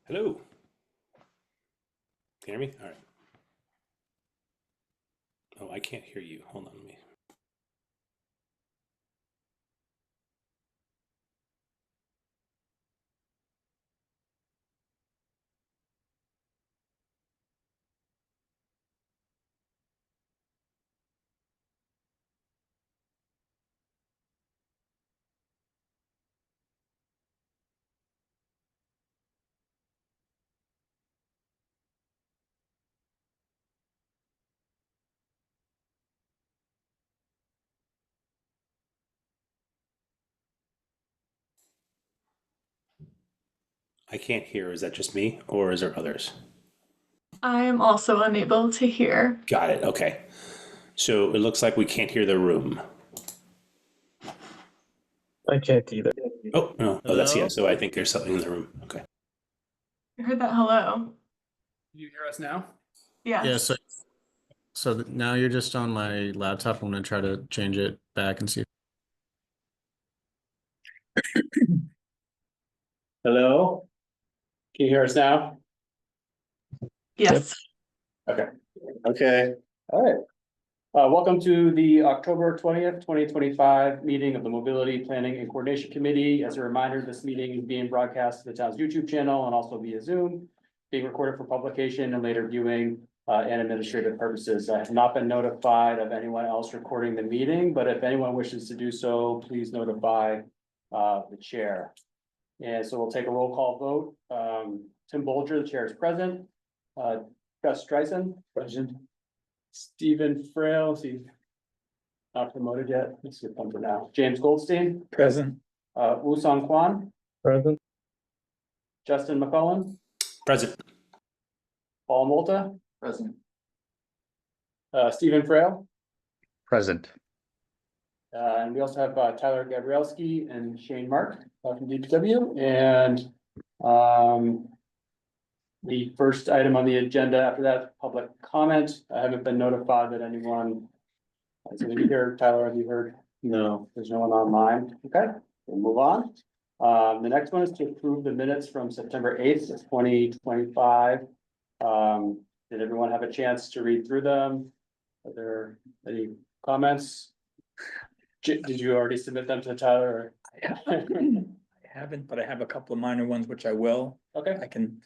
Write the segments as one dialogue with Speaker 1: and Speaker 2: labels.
Speaker 1: Hello. Can you hear me? All right. Oh, I can't hear you. Hold on, let me. I can't hear. Is that just me or is there others?
Speaker 2: I am also unable to hear.
Speaker 1: Got it. Okay. So it looks like we can't hear the room.
Speaker 3: I can't either.
Speaker 1: Oh, no. Oh, that's
Speaker 4: Hello?
Speaker 1: yeah. So I think there's something in the room. Okay.
Speaker 2: I heard that hello.
Speaker 4: Can you hear us now?
Speaker 2: Yes.
Speaker 4: Yeah, now you're just on my laptop. I'm gonna try to change it back and see.
Speaker 5: Hello? Can you hear us now?
Speaker 2: Yes.
Speaker 5: Okay. All right. Welcome to the October 20th, 2025 meeting of the Mobility Planning and Coordination Committee. As a reminder, this meeting is being broadcast to the town's YouTube channel and also via Zoom, being recorded for publication and later viewing and administrative purposes. I have not been notified of anyone else recording the meeting, but if anyone wishes to do so, please notify the chair. And so we'll take a roll call vote. Tim Bolger, the chair, is present. Gus Streisand. Present. Stephen Frail, is he not promoted yet? Let's get them for now. James Goldstein,
Speaker 4: Present.
Speaker 5: Woo Song Kwan,
Speaker 3: Present.
Speaker 5: Justin McCullen,
Speaker 1: Present.
Speaker 5: Paul Molta,
Speaker 6: Present.
Speaker 5: Stephen Frail.
Speaker 6: Present.
Speaker 5: And we also have Tyler Gabrielski and Shane Mark from DPW. And the first item on the agenda after that, public comment. I haven't been notified that anyone. Is anybody here? Tyler, have you heard? No, there's no one online. Okay, we'll move on. The next one is to approve the minutes from September 8th, 2025. Did everyone have a chance to read through them? Are there any comments? Did you already submit them to Tyler?
Speaker 6: I haven't, but I have a couple of minor ones, which I will.
Speaker 5: Okay,
Speaker 6: I can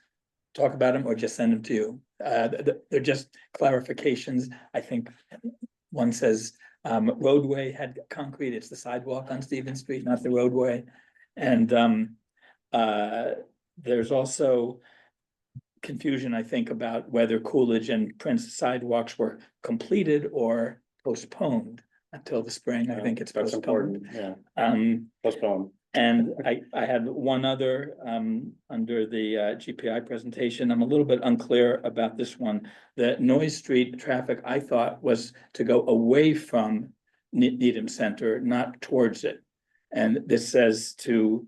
Speaker 6: talk about them or just send them to you. They're just clarifications. I think one says roadway had concrete. It's the sidewalk on Stevens Street, not the roadway. And there's also confusion, I think, about whether Coolidge and Prince sidewalks were completed or postponed until the spring. I think it's
Speaker 5: that's
Speaker 6: postponed.
Speaker 5: important. Yeah, postpone.
Speaker 6: And I had one other under the GPI presentation. I'm a little bit unclear about this one. The Noise Street traffic, I thought, was to go away from Needham Center, not towards it. And this says to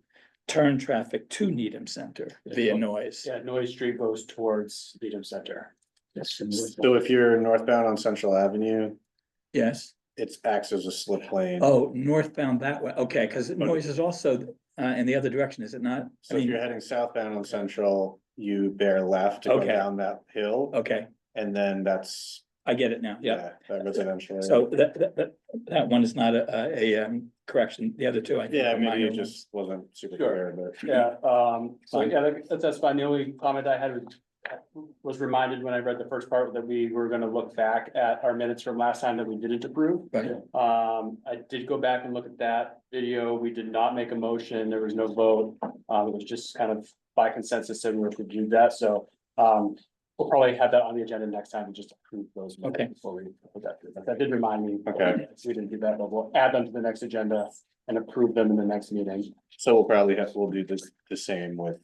Speaker 6: turn traffic to Needham Center via Noise.
Speaker 5: Yeah, Noise Street goes towards Needham Center.
Speaker 7: So if you're northbound on Central Avenue,
Speaker 6: Yes.
Speaker 7: it acts as a slip lane.
Speaker 6: Oh, northbound that way. Okay, because Noise is also in the other direction, is it not?
Speaker 7: So if you're heading southbound on Central, you bear left to go
Speaker 6: Okay.
Speaker 7: down that hill,
Speaker 6: Okay,
Speaker 7: and then that's,
Speaker 6: I get it now. Yeah.
Speaker 7: that residential. area.
Speaker 6: So that one is not a correction. The other two, I think.
Speaker 7: Yeah,
Speaker 6: are
Speaker 7: maybe
Speaker 6: minor
Speaker 7: it
Speaker 6: ones.
Speaker 7: just wasn't super
Speaker 5: Sure.
Speaker 7: clear, but.
Speaker 5: Yeah, so
Speaker 6: Fine.
Speaker 5: yeah, that's fine. The only comment I had was reminded when I read the first part that we were gonna look back at our minutes from last time that we didn't approve.
Speaker 6: Right.
Speaker 5: I did go back and look at that video. We did not make a motion. There was no vote. It was just kind of by consensus and we reviewed that. So, we'll probably have that on the agenda next time and just approve those. minutes
Speaker 6: Okay.
Speaker 5: Before we put that through. But that did remind me.
Speaker 7: Okay.
Speaker 5: So we didn't do that, but we'll add them to the next agenda and approve them in the next meeting
Speaker 7: So we'll do the same with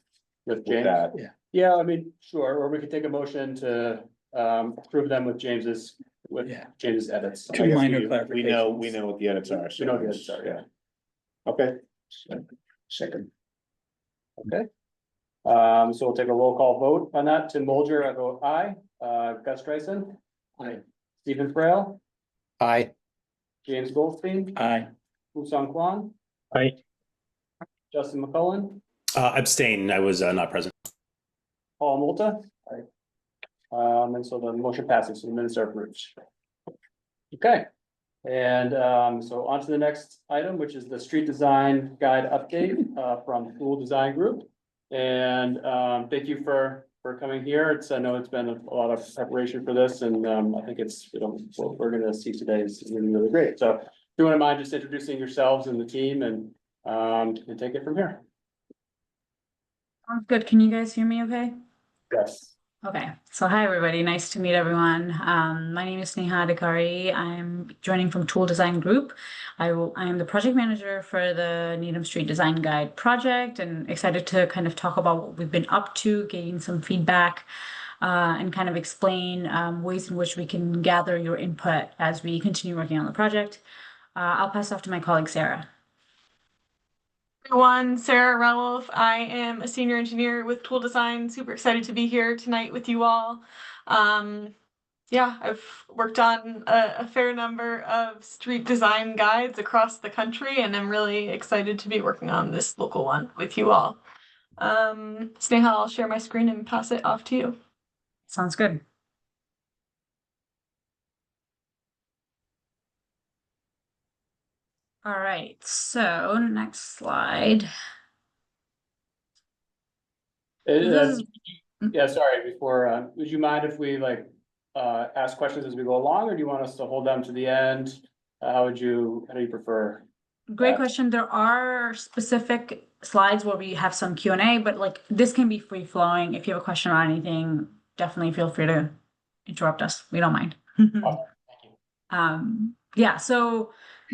Speaker 5: with James.
Speaker 7: that.
Speaker 5: Yeah, I mean, sure, or we could take a motion to approve them with James's, with
Speaker 6: Yeah.
Speaker 5: James's edits.
Speaker 6: Two
Speaker 7: I guess
Speaker 6: minor
Speaker 7: we
Speaker 6: clarifications.
Speaker 7: We know what the edits are.
Speaker 5: We know the edits are, yeah.
Speaker 7: Okay.
Speaker 5: Second. Okay. So we'll take a roll call vote on that. Tim Bolger, I vote aye. Gus Streisand. Aye. Stephen Frail,
Speaker 6: Aye.
Speaker 5: James Goldstein,
Speaker 6: Aye.
Speaker 5: Woo Song Kwan,
Speaker 3: Aye.
Speaker 5: Justin McCullen,
Speaker 1: Abstain. I was not present.
Speaker 5: Paul Multa. Aye. And so the motion passes, so the minutes are approved. Okay, and so on to the next item, which is the street design guide update from Tool Design Group. And thank you for coming here. I know it's been a lot of preparation for this, and I think it's, what we're gonna see today is really great. So if you wouldn't mind just introducing yourselves and the team, and take it from here.
Speaker 3: Sounds good. Can you guys hear me okay?
Speaker 5: Yes.
Speaker 3: Okay, so hi everybody, nice to meet everyone. My name is Sneha Adhikari. I'm joining from Tool Design Group. I am the project manager for the Needham Street Design Guide project, and excited to kind of talk about what we've been up to, gain some feedback, and kind of explain ways in which we can gather your input as we continue working on the project. I'll pass off to my colleague Sarah.
Speaker 2: Everyone, Sarah Ralph. I am a senior engineer with Tool Design. Super excited to be here tonight with you all. Yeah, I've worked on a fair number of street design guides across the country, and I'm really excited to be working on this local one with you all. Sneha, I'll share my screen and pass it off to you.
Speaker 3: Sounds good. All right, so next slide. This is-
Speaker 5: Yeah, sorry, before, would you mind if we ask questions as we go along, or do you want us to hold them to the end? How do you prefer?
Speaker 3: Great question. There are specific slides where we have some Q&A, but this can be free flowing. If you have a question on anything, definitely feel free to interrupt us. We don't mind. Yeah, so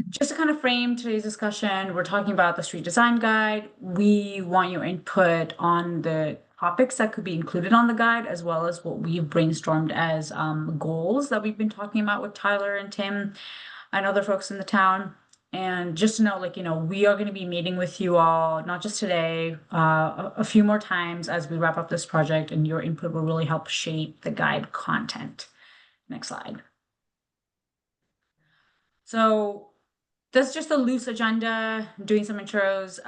Speaker 3: just to kind of frame today's discussion, we're talking about the street design guide. We want your input on the topics that could be included on the guide, as well as what we've brainstormed as goals that we've been talking about with Tyler and Tim and other folks in the town. And just to know, we are going to be meeting with you all, not just today, a few more times as we wrap up this project, and your input will really help shape the guide content. Next slide. So that's just a loose agenda, doing some intros,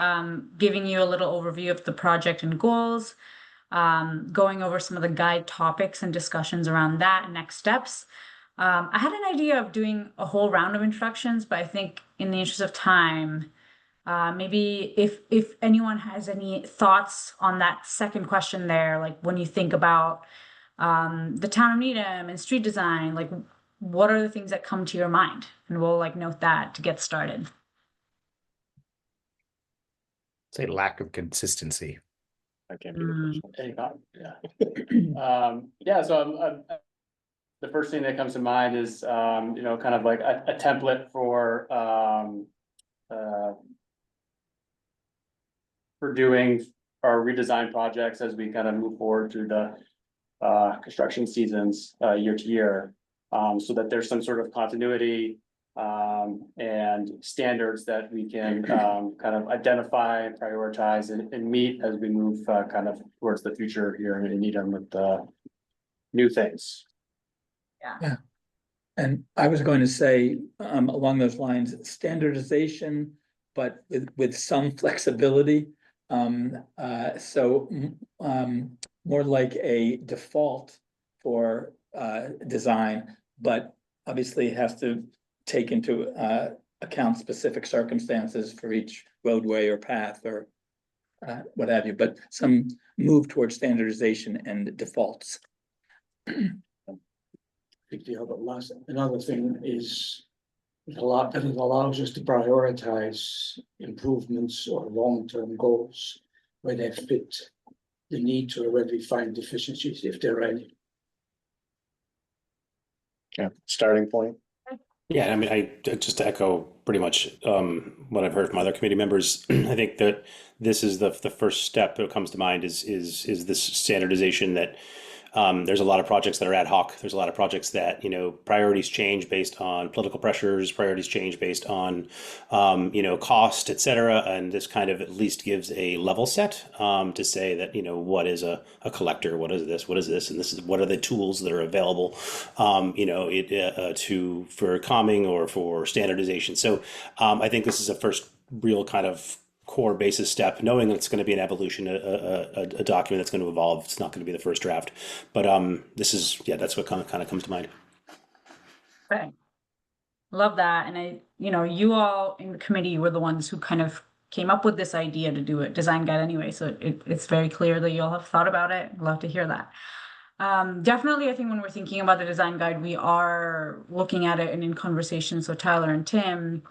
Speaker 3: giving you a little overview of the project and goals, going over some of the guide topics and discussions around that and next steps. I had an idea of doing a whole round of introductions, but I think in the interest of time, maybe if anyone has any thoughts on that second question there, like when you think about the town of Needham and street design, what are the things that come to your mind? And we'll note that to get started.
Speaker 8: Say lack of consistency.
Speaker 5: I can't be the first. Any thought? Yeah. Yeah, so the first thing that comes to mind is, kind of like a template for doing our redesign projects as we kind of move forward through the construction seasons year to year. So that there's some sort of continuity and standards that we can kind of identify and prioritize and meet as we move kind of towards the future here in Needham with new things.
Speaker 6: Yeah. And I was going to say, along those lines, standardization, but with some flexibility. More like a default for design, but obviously it has to take into account specific circumstances for each roadway or path or what have you, but some move towards standardization and defaults.
Speaker 9: Big deal, but another thing is it allows us to prioritize improvements or long-term goals where they fit the need to already find deficiencies if they're any.
Speaker 7: Yeah, starting point.
Speaker 1: Yeah, I mean, I just to echo pretty much what I've heard from other committee members. I think that this is the first step that comes to mind is this standardization that there's a lot of projects that are ad hoc. There's a lot of projects that, priorities change based on political pressures, priorities change based on, cost, et cetera. And this kind of at least gives a level set to say that, what is a collector? What is this? And this is what are the tools that are available, for calming or for standardization. So I think this is a first real kind of core basis step, knowing that it's going to be an evolution, a document that's going to evolve. It's not going to be the first draft, but this is, yeah, that's what kind of comes to mind.
Speaker 3: Okay. Love that. And you all in the committee were the ones who kind of came up with this idea to do a design guide anyway. So it's very clear that you all have thought about it. I'd love to hear that. Definitely, I think when we're thinking about the design guide, we are looking at it and in conversation. So Tyler and Tim,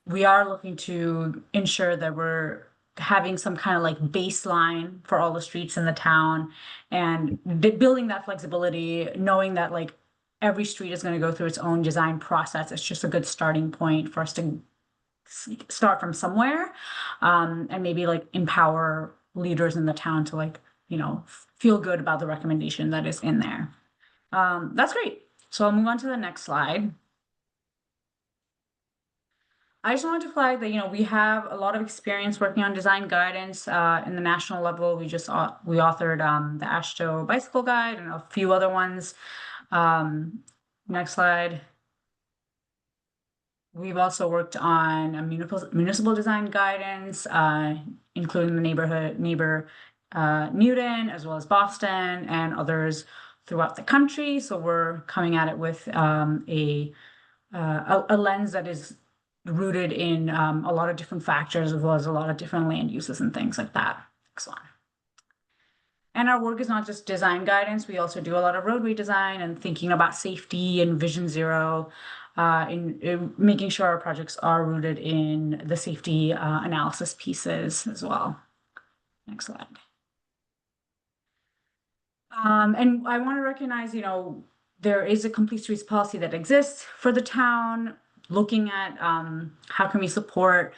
Speaker 3: we are looking to ensure that we're having some kind of like baseline for all the streets in the town and building that flexibility, knowing that like every street is going to go through its own design process. It's just a good starting point for us to start from somewhere, and maybe like empower leaders in the town to like, feel good about the recommendation that is in there. That's great. So I'll move on to the next slide. I just wanted to flag that, we have a lot of experience working on design guidance in the national level. We authored the AASHTO bicycle guide and a few other ones. Next slide. We've also worked on a municipal design guidance, including the neighbor Newton, as well as Boston and others throughout the country. So we're coming at it with a lens that is rooted in a lot of different factors, as well as a lot of different land uses and things like that. Excellent. And our work is not just design guidance. We also do a lot of roadway design and thinking about safety and Vision Zero, in making sure our projects are rooted in the safety analysis pieces as well. Next slide. And I want to recognize, there is a complete streets policy that exists for the town, looking at how can we support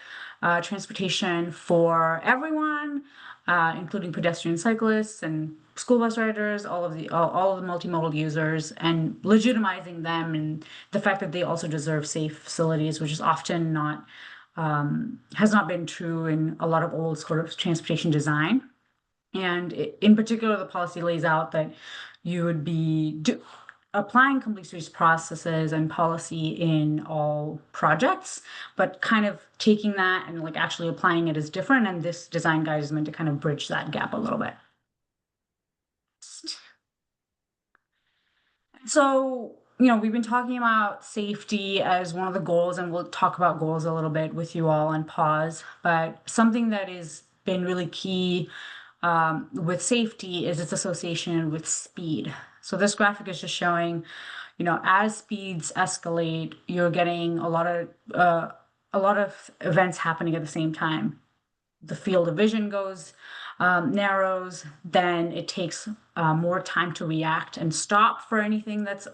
Speaker 3: transportation for everyone, including pedestrian cyclists and school bus riders, all of the multimodal users, and legitimizing them and the fact that they also deserve safe facilities, which is often not has not been true in a lot of old sort of transportation design. And in particular, the policy lays out that you would be applying complete streets processes and policy in all projects, but kind of taking that and like actually applying it is different. And this design guide is meant to kind of bridge that gap a little bit. So, we've been talking about safety as one of the goals, and we'll talk about goals a little bit with you all on pause, but something that has been really key with safety is its association with speed. So this graphic is just showing, as speeds escalate, you're getting a lot of events happening at the same time. The field of vision narrows, then it takes more time to react and stop for anything that's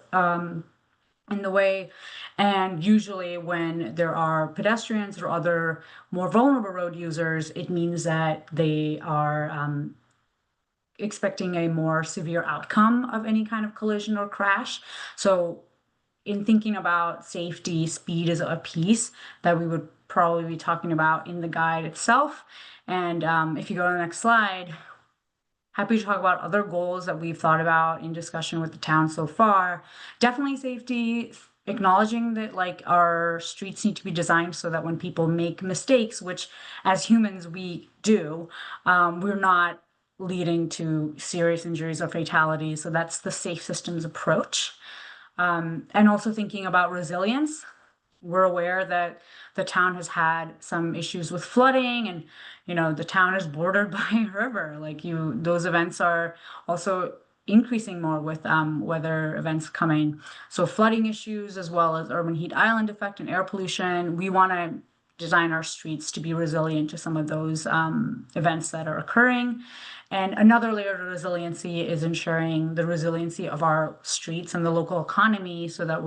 Speaker 3: in the way. And usually when there are pedestrians or other more vulnerable road users, it means that they are expecting a more severe outcome of any kind of collision or crash. So in thinking about safety, speed is a piece that we would probably be talking about in the guide itself. And if you go to the next slide, happy to talk about other goals that we've thought about in discussion with the town so far. Definitely safety, acknowledging that like our streets need to be designed so that when people make mistakes, which as humans we do, we're not leading to serious injuries or fatalities. So that's the safe systems approach. And also thinking about resilience. We're aware that the town has had some issues with flooding, and the town is bordered by a river. Those events are also increasing more with weather events coming. So flooding issues, as well as urban heat island effect and air pollution. We want to design our streets to be resilient to some of those events that are occurring. And another layer of resiliency is ensuring the resiliency of our streets and the local economy so that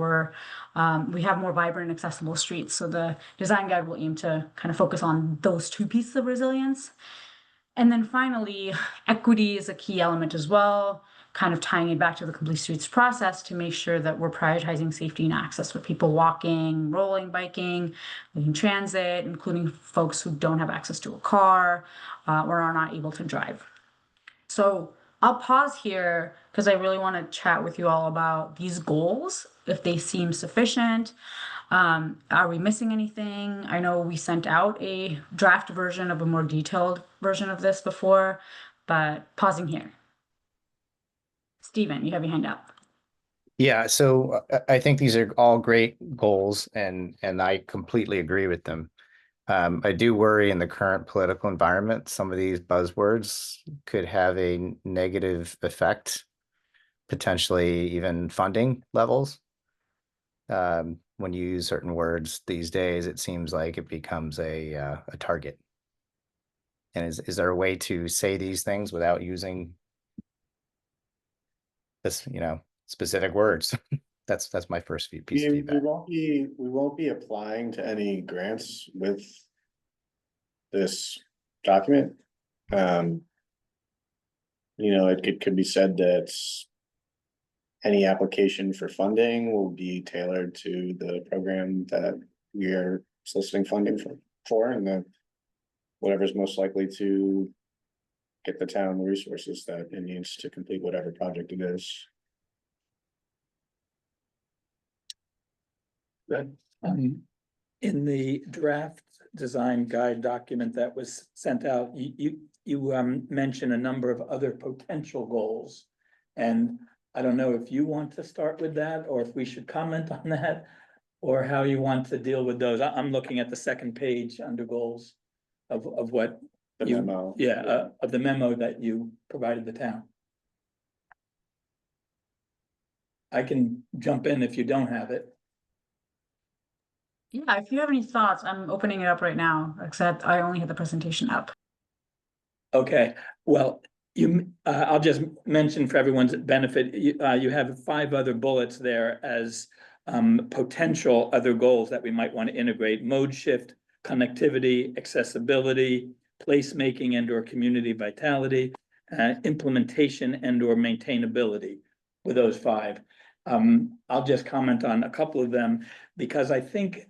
Speaker 3: we have more vibrant, accessible streets. So the design guide will aim to kind of focus on those two pieces of resilience. And then finally, equity is a key element as well, kind of tying it back to the complete streets process to make sure that we're prioritizing safety and access for people walking, rolling, biking, in transit, including folks who don't have access to a car or are not able to drive. So I'll pause here because I really want to chat with you all about these goals, if they seem sufficient, Are we missing anything? I know we sent out a draft version of a more detailed version of this before, but pausing here. Stephen, you have your hand up.
Speaker 8: Yeah, so I think these are all great goals and I completely agree with them. I do worry in the current political environment, some of these buzzwords could have a negative effect, potentially even funding levels. When you use certain words these days, it seems like it becomes a target. And is there a way to say these things without using this, specific words? That's my first piece of
Speaker 7: We
Speaker 8: feedback.
Speaker 7: won't be applying to any grants with this document. It could be said that any application for funding will be tailored to the program that we are soliciting funding for, and then whatever's most likely to get the town the resources that it needs to complete whatever project it is.
Speaker 6: In the draft design guide document that was sent out, you mentioned a number of other potential goals. And I don't know if you want to start with that, or if we should comment on that, or how you want to deal with those. I'm looking at the second page under goals of what
Speaker 7: The
Speaker 6: you,
Speaker 7: memo.
Speaker 6: of the memo that you provided the town. I can jump in if you don't have it.
Speaker 3: Yeah, if you have any thoughts, I'm opening it up right now, except I only have the presentation up.
Speaker 6: Okay, well, I'll just mention for everyone's benefit, you have 5 other bullets there as potential other goals that we might want to integrate: mode shift, connectivity, accessibility, placemaking and or community vitality, implementation and or maintainability. With those 5. I'll just comment on a couple of them because I think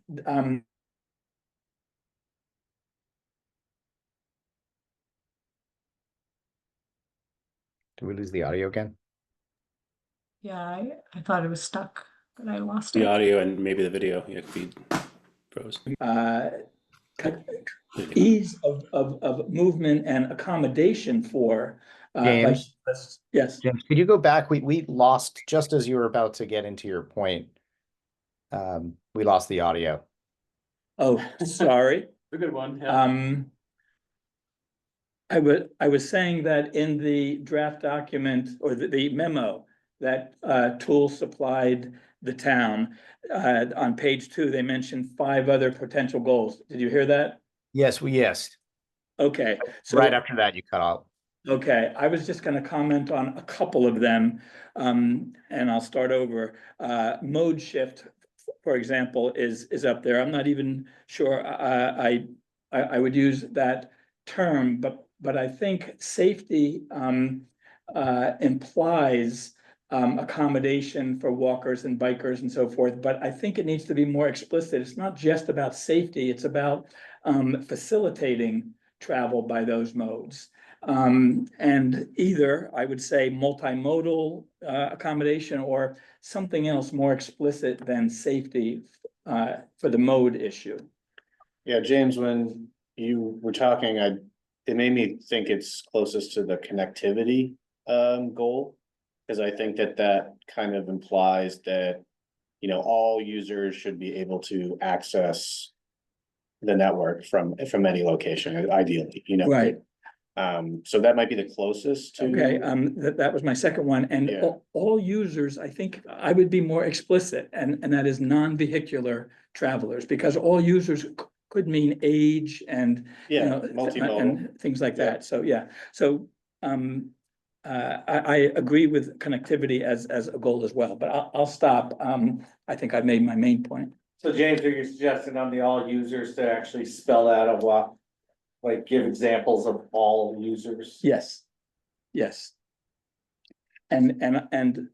Speaker 8: Did we lose the audio again?
Speaker 3: Yeah, I thought it was stuck, but I lost
Speaker 1: The
Speaker 3: it.
Speaker 1: audio and maybe the video, feed froze.
Speaker 6: ease of movement and accommodation for
Speaker 8: James?
Speaker 6: yes.
Speaker 8: James, could you go back? We lost just as you were about to get into your point. We lost the audio.
Speaker 6: Oh, sorry.
Speaker 5: A good one. Yeah.
Speaker 6: I was saying that in the draft document or the memo that Tool supplied the town, on page 2, they mentioned 5 other potential goals. Did you hear that?
Speaker 8: Yes.
Speaker 6: Okay. So
Speaker 8: Right after that, you cut out.
Speaker 6: okay, I was just gonna comment on a couple of them, and I'll start over. Mode shift, for example, is up there. I'm not even sure I would use that term, but I think safety implies accommodation for walkers and bikers and so forth, but I think it needs to be more explicit. It's not just about safety, it's about facilitating travel by those modes. And either, I would say, multimodal accommodation or something else more explicit than safety for the mode issue.
Speaker 7: Yeah, James, when you were talking, it made me think it's closest to the connectivity goal. Because I think that kind of implies that, all users should be able to access the network from any location, ideally,
Speaker 6: Right.
Speaker 7: So that might be the closest to.
Speaker 6: Okay, that was my second one, and
Speaker 7: Yeah.
Speaker 6: all users, I think I would be more explicit, and that is non-vehicular travelers, because all users could mean age and.
Speaker 7: Yeah, multimodal.
Speaker 6: And things like
Speaker 7: Yeah.
Speaker 6: that, so, yeah, so, I agree with connectivity as a goal as well, but I'll stop, I think I've made my main point.
Speaker 10: So James, are you suggesting on the all users to actually spell out a what? Like give examples of all users?
Speaker 6: Yes, yes. And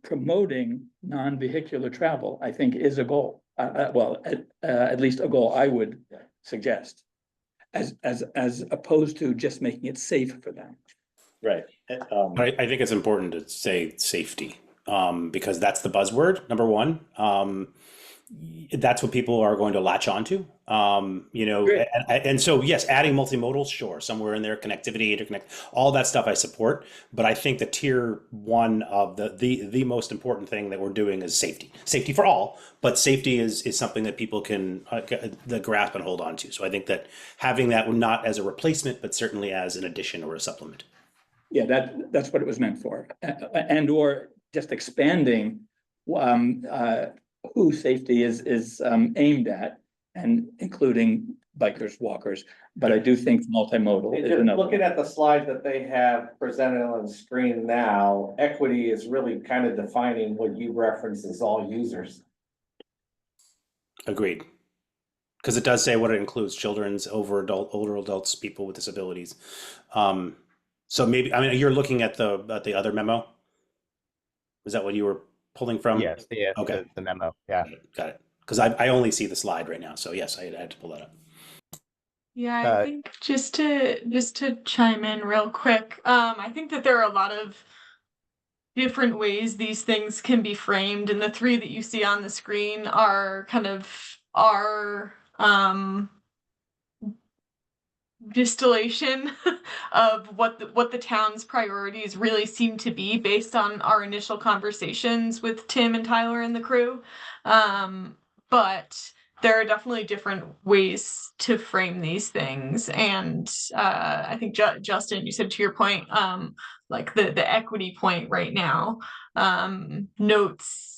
Speaker 6: promoting non-vehicular travel, I think, is a goal. Well, at least a goal I would suggest. As opposed to just making it safe for them.
Speaker 7: Right.
Speaker 1: I think it's important to say safety, because that's the buzzword, number one. that's what people are going to latch onto.
Speaker 6: Great.
Speaker 1: And so yes, adding multimodal, sure, somewhere in there, connectivity, interconnect, all that stuff I support. But I think the tier one of the most important thing that we're doing is safety, safety for all. But safety is something that people can the grasp and hold on to. So I think that having that not as a replacement, but certainly as an addition or a supplement.
Speaker 6: Yeah, that's what it was meant for, and or just expanding who safety is aimed at, and including bikers, walkers. But I do think multimodal is
Speaker 10: Just
Speaker 6: another.
Speaker 10: looking at the slide that they have presented on the screen now, equity is really kind of defining what you reference as all users.
Speaker 1: Agreed. Because it does say what it includes: children's, older adults, people with disabilities. So maybe, I mean, you're looking at the other memo. Is that what you were pulling from?
Speaker 8: Yes,
Speaker 1: Okay.
Speaker 8: the memo, yeah.
Speaker 1: Got it. Because I only see the slide right now. So yes, I had to pull that up.
Speaker 2: Yeah, I
Speaker 8: Uh,
Speaker 2: think just to chime in real quick, I think that there are a lot of different ways these things can be framed, and the three that you see on the screen are kind of our distillation of what the town's priorities really seem to be based on our initial conversations with Tim and Tyler and the crew. But there are definitely different ways to frame these things, and I think Justin, you said to your point, like the equity point right now, notes,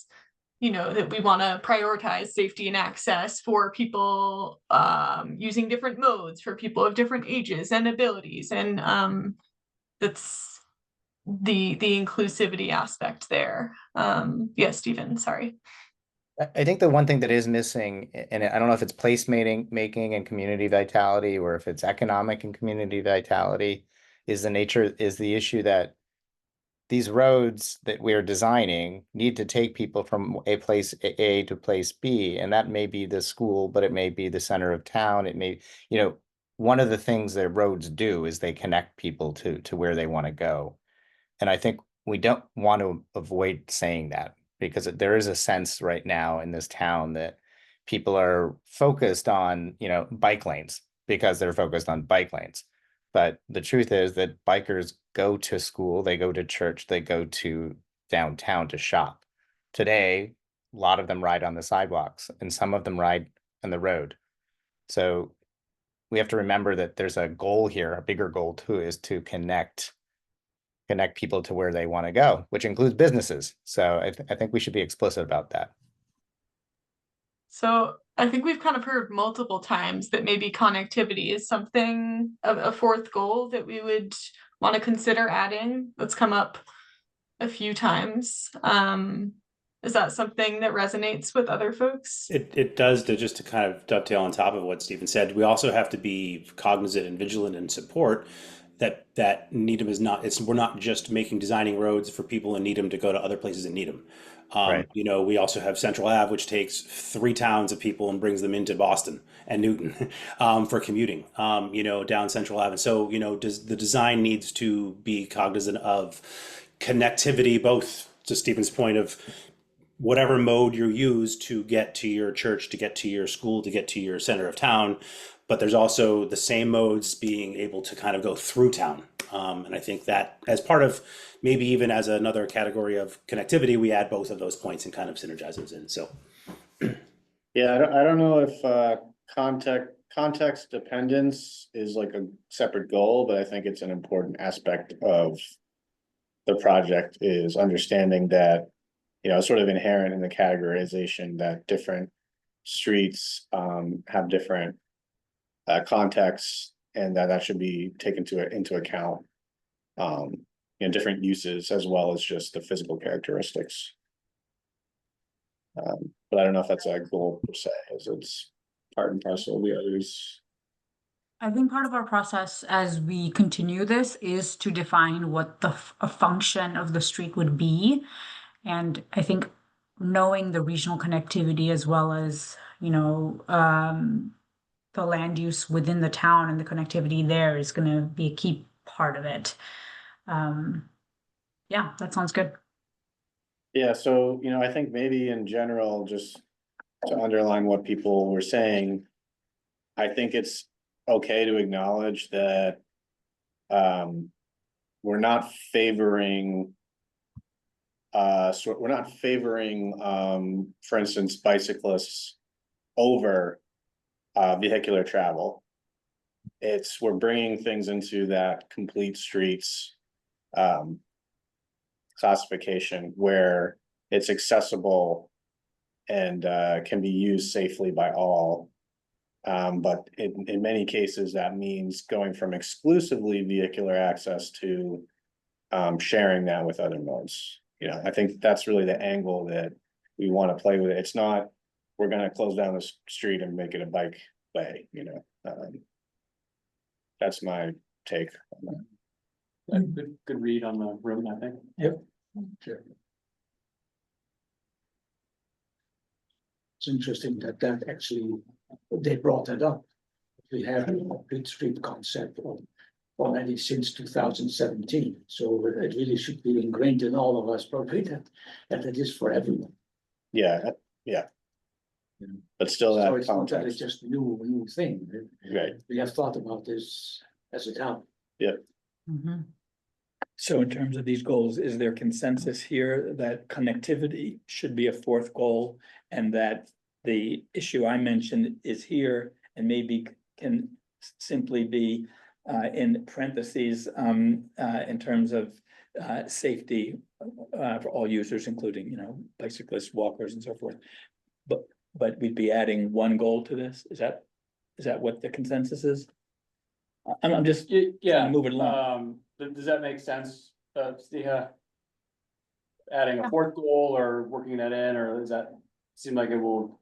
Speaker 2: that we want to prioritize safety and access for people using different modes, for people of different ages and abilities, and that's the inclusivity aspect there. Yeah, Stephen, sorry.
Speaker 8: I think the one thing that is missing, and I don't know if it's making and community vitality, or if it's economic and community vitality, is the issue that these roads that we're designing need to take people from a place A to place B, and that may be the school, but it may be the center of town. It may, one of the things that roads do is they connect people to where they want to go. And I think we don't want to avoid saying that, because there is a sense right now in this town that people are focused on, bike lanes because they're focused on bike lanes. But the truth is that bikers go to school, they go to church, they go to downtown to shop. Today, a lot of them ride on the sidewalks and some of them ride on the road. So we have to remember that there's a goal here, a bigger goal too, is to connect people to where they want to go, which includes businesses. So I think we should be explicit about that.
Speaker 2: So I think we've kind of heard multiple times that maybe connectivity is something of a fourth goal that we would want to consider adding. That's come up a few times. Is that something that resonates with other folks?
Speaker 1: It does, just to kind of dovetail on top of what Stephen said. We also have to be cognizant and vigilant and support that Needham is not. We're not just designing roads for people in Needham to go to other places in Needham.
Speaker 8: Right.
Speaker 1: We also have Central Ave, which takes 3 towns of people and brings them into Boston and Newton for commuting. Down Central Ave. And so the design needs to be cognizant of connectivity, both to Stephen's point of whatever mode you use to get to your church, to get to your school, to get to your center of town. But there's also the same modes being able to kind of go through town. And I think that as part of, maybe even as another category of connectivity, we add both of those points and kind of synergize those in. So,
Speaker 7: Yeah, I don't know if context dependence is like a separate goal, but I think it's an important aspect of the project, is understanding that, sort of inherent in the categorization that different streets have different contexts, and that should be taken into account, different uses as well as just the physical characteristics. But I don't know if that's a goal per se, as it's part and parcel of the others.
Speaker 3: I think part of our process as we continue this is to define what a function of the street would be. And I think knowing the regional connectivity as well as, the land use within the town and the connectivity there is going to be a key part of it. Yeah, that sounds good.
Speaker 7: Yeah, so, I think maybe in general, just to underline what people were saying, I think it's okay to acknowledge that we're not favoring for instance, bicyclists over vehicular travel. We're bringing things into that complete streets classification where it's accessible and can be used safely by all. But in many cases, that means going from exclusively vehicular access to sharing that with other modes. You know, I think that's really the angle that we want to play with it. It's not, we're gonna close down the street and make it a bike way, you know. That's my take on that.
Speaker 5: Good read on the room, I think.
Speaker 9: Sure. It's interesting that actually they brought that up. We have a complete street concept already since 2017, so it really should be ingrained in all of us, probably that it is for everyone.
Speaker 7: Yeah. But still
Speaker 9: So
Speaker 7: that
Speaker 9: it's not that it's
Speaker 7: context,
Speaker 9: just a new thing.
Speaker 7: right?
Speaker 9: We have thought about this as a town.
Speaker 3: Mhm.
Speaker 6: So in terms of these goals, is there consensus here that connectivity should be a fourth goal? And that the issue I mentioned is here and maybe can simply be in parentheses in terms of safety for all users, including, you know, bicyclists, walkers and so forth. But we'd be adding one goal to this? Is that what the consensus is? I'm just
Speaker 5: Yeah,
Speaker 6: moving along.
Speaker 5: Does that make sense, Stiha? Adding a fourth goal or working that in, or does that seem like it will?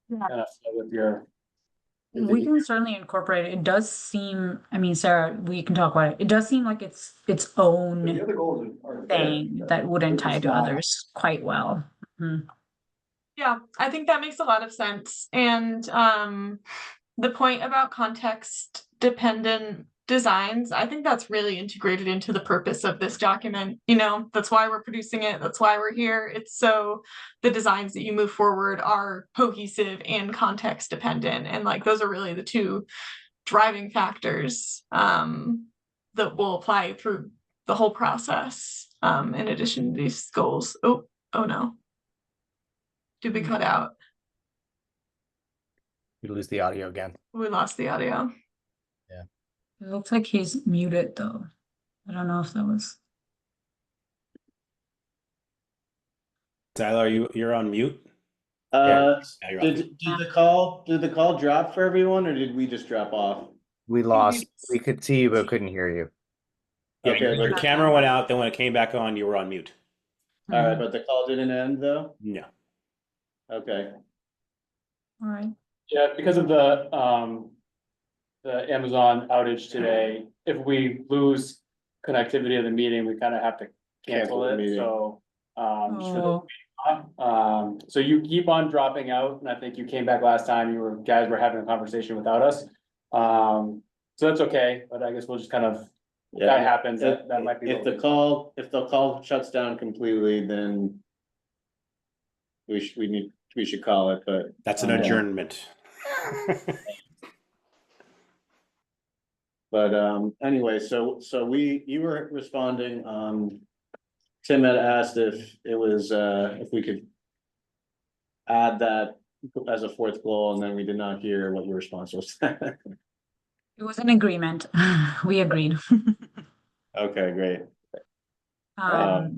Speaker 2: Yeah.
Speaker 5: Kind of fit with your.
Speaker 3: We can certainly incorporate it. It does seem, I mean, Sarah, we can talk about it. It does seem like it's its own
Speaker 5: other goals are.
Speaker 3: thing that wouldn't
Speaker 5: They're
Speaker 3: tie
Speaker 5: just
Speaker 3: to
Speaker 5: not-
Speaker 3: others quite well. Mhm.
Speaker 2: Yeah, I think that makes a lot of sense. And the point about context dependent designs, I think that's really integrated into the purpose of this document. You know, that's why we're producing it. That's why we're here. It's so the designs that you move forward are cohesive and context dependent. And like those are really the two driving factors that will apply through the whole process. In addition to these goals. Oh no. Did we cut out?
Speaker 8: We lose the audio again.
Speaker 2: We lost the audio.
Speaker 3: It looks like he's muted though. I don't know if that was.
Speaker 1: Tyler, you're on mute?
Speaker 7: Uh,
Speaker 1: Now you're on.
Speaker 7: did the call drop for everyone, or did we just drop off?
Speaker 8: We lost, we could see you, but couldn't hear you.
Speaker 1: Yeah,
Speaker 7: Okay,
Speaker 1: your
Speaker 7: but-
Speaker 1: camera went out, then when it came back on, you were on mute.
Speaker 7: All right, but the call didn't end though?
Speaker 1: No.
Speaker 7: Okay,
Speaker 3: All right.
Speaker 5: Yeah, because of the Amazon outage today, if we lose connectivity of the meeting, we kind of have to
Speaker 7: Cancel
Speaker 5: cancel
Speaker 7: the
Speaker 5: it,
Speaker 7: meeting.
Speaker 5: so. Just for
Speaker 3: Oh.
Speaker 5: the so you keep on dropping out, and I think you came back last time, guys were having a conversation without us. So that's okay, but I guess we'll just kind of, if that
Speaker 7: yeah,
Speaker 5: happens, that might be.
Speaker 7: if the call shuts down completely, then we should call it, but.
Speaker 1: That's an adjournment.
Speaker 7: But anyway, so you were responding, Tim had asked if it was, if we could add that as a fourth goal, and then we did not hear what your response was.
Speaker 3: It was an agreement. We agreed.
Speaker 7: Okay, great.
Speaker 3: All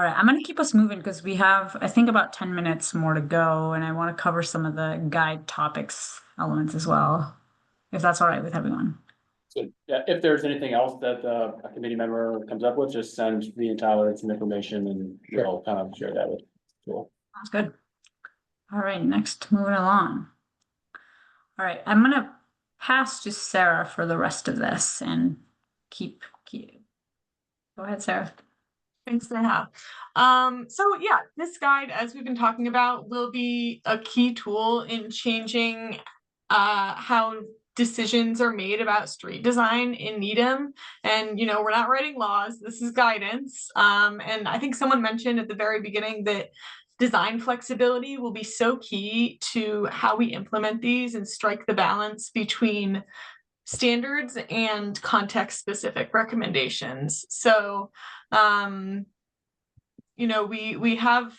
Speaker 3: right, I'm gonna keep us moving because we have, I think, about 10 minutes more to go, and I want to cover some of the guide topics elements as well, if that's all right with everyone.
Speaker 5: So, yeah, if there's anything else that a committee member comes up with, just send me and Tyler some information and we'll kind of share that with. Cool.
Speaker 3: Sounds good. All right, next, moving along. All right, I'm gonna pass to Sarah for the rest of this and keep. Go ahead, Sarah.
Speaker 2: Thanks, Neha. So yeah, this guide, as we've been talking about, will be a key tool in changing how decisions are made about street design in Needham. And you know, we're not writing laws, this is guidance. And I think someone mentioned at the very beginning that design flexibility will be so key to how we implement these and strike the balance between standards and context specific recommendations. So, you know, we have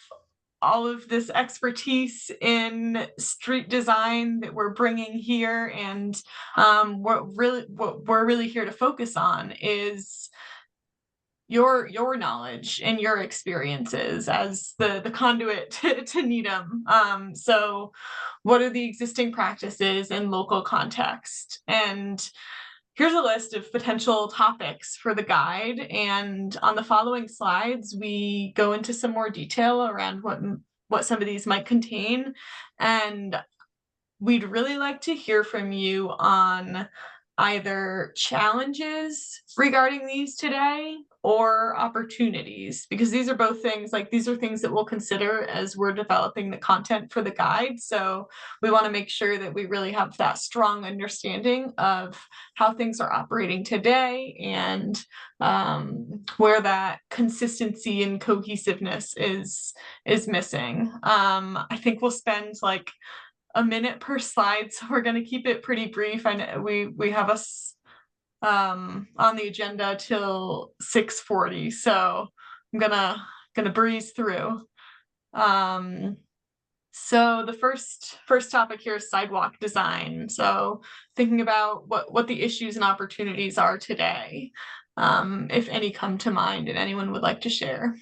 Speaker 2: all of this expertise in street design that we're bringing here, and what we're really here to focus on is your knowledge and your experiences as the conduit to Needham. So what are the existing practices in local context? And here's a list of potential topics for the guide. And on the following slides, we go into some more detail around what some of these might contain. And we'd really like to hear from you on either challenges regarding these today or opportunities, because these are both things, like these are things that we'll consider as we're developing the content for the guide. So we want to make sure that we really have that strong understanding of how things are operating today and where that consistency and cohesiveness is missing. I think we'll spend like a minute per slide, so we're going to keep it pretty brief. I know we have us on the agenda till 6:40, so I'm gonna breeze through. So the first topic here is sidewalk design. So thinking about what the issues and opportunities are today, if any come to mind and anyone would like to share.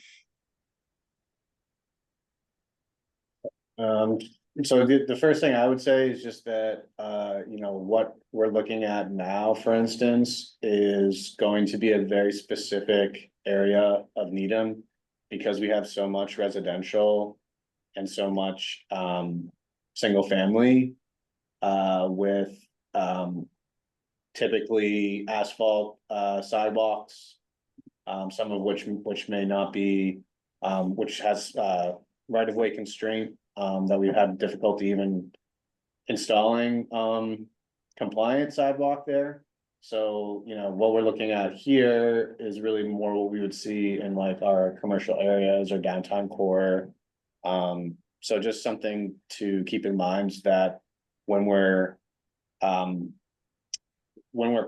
Speaker 7: So the first thing I would say is just that, what we're looking at now, for instance, is going to be a very specific area of Needham because we have so much residential and so much, single family, with, typically asphalt, sidewalks, some of which may not be, which has, right-of-way constraint. That we've had difficulty even installing compliant sidewalk there. So, what we're looking at here is really more what we would see in like our commercial areas or downtown core. So just something to keep in mind that when we're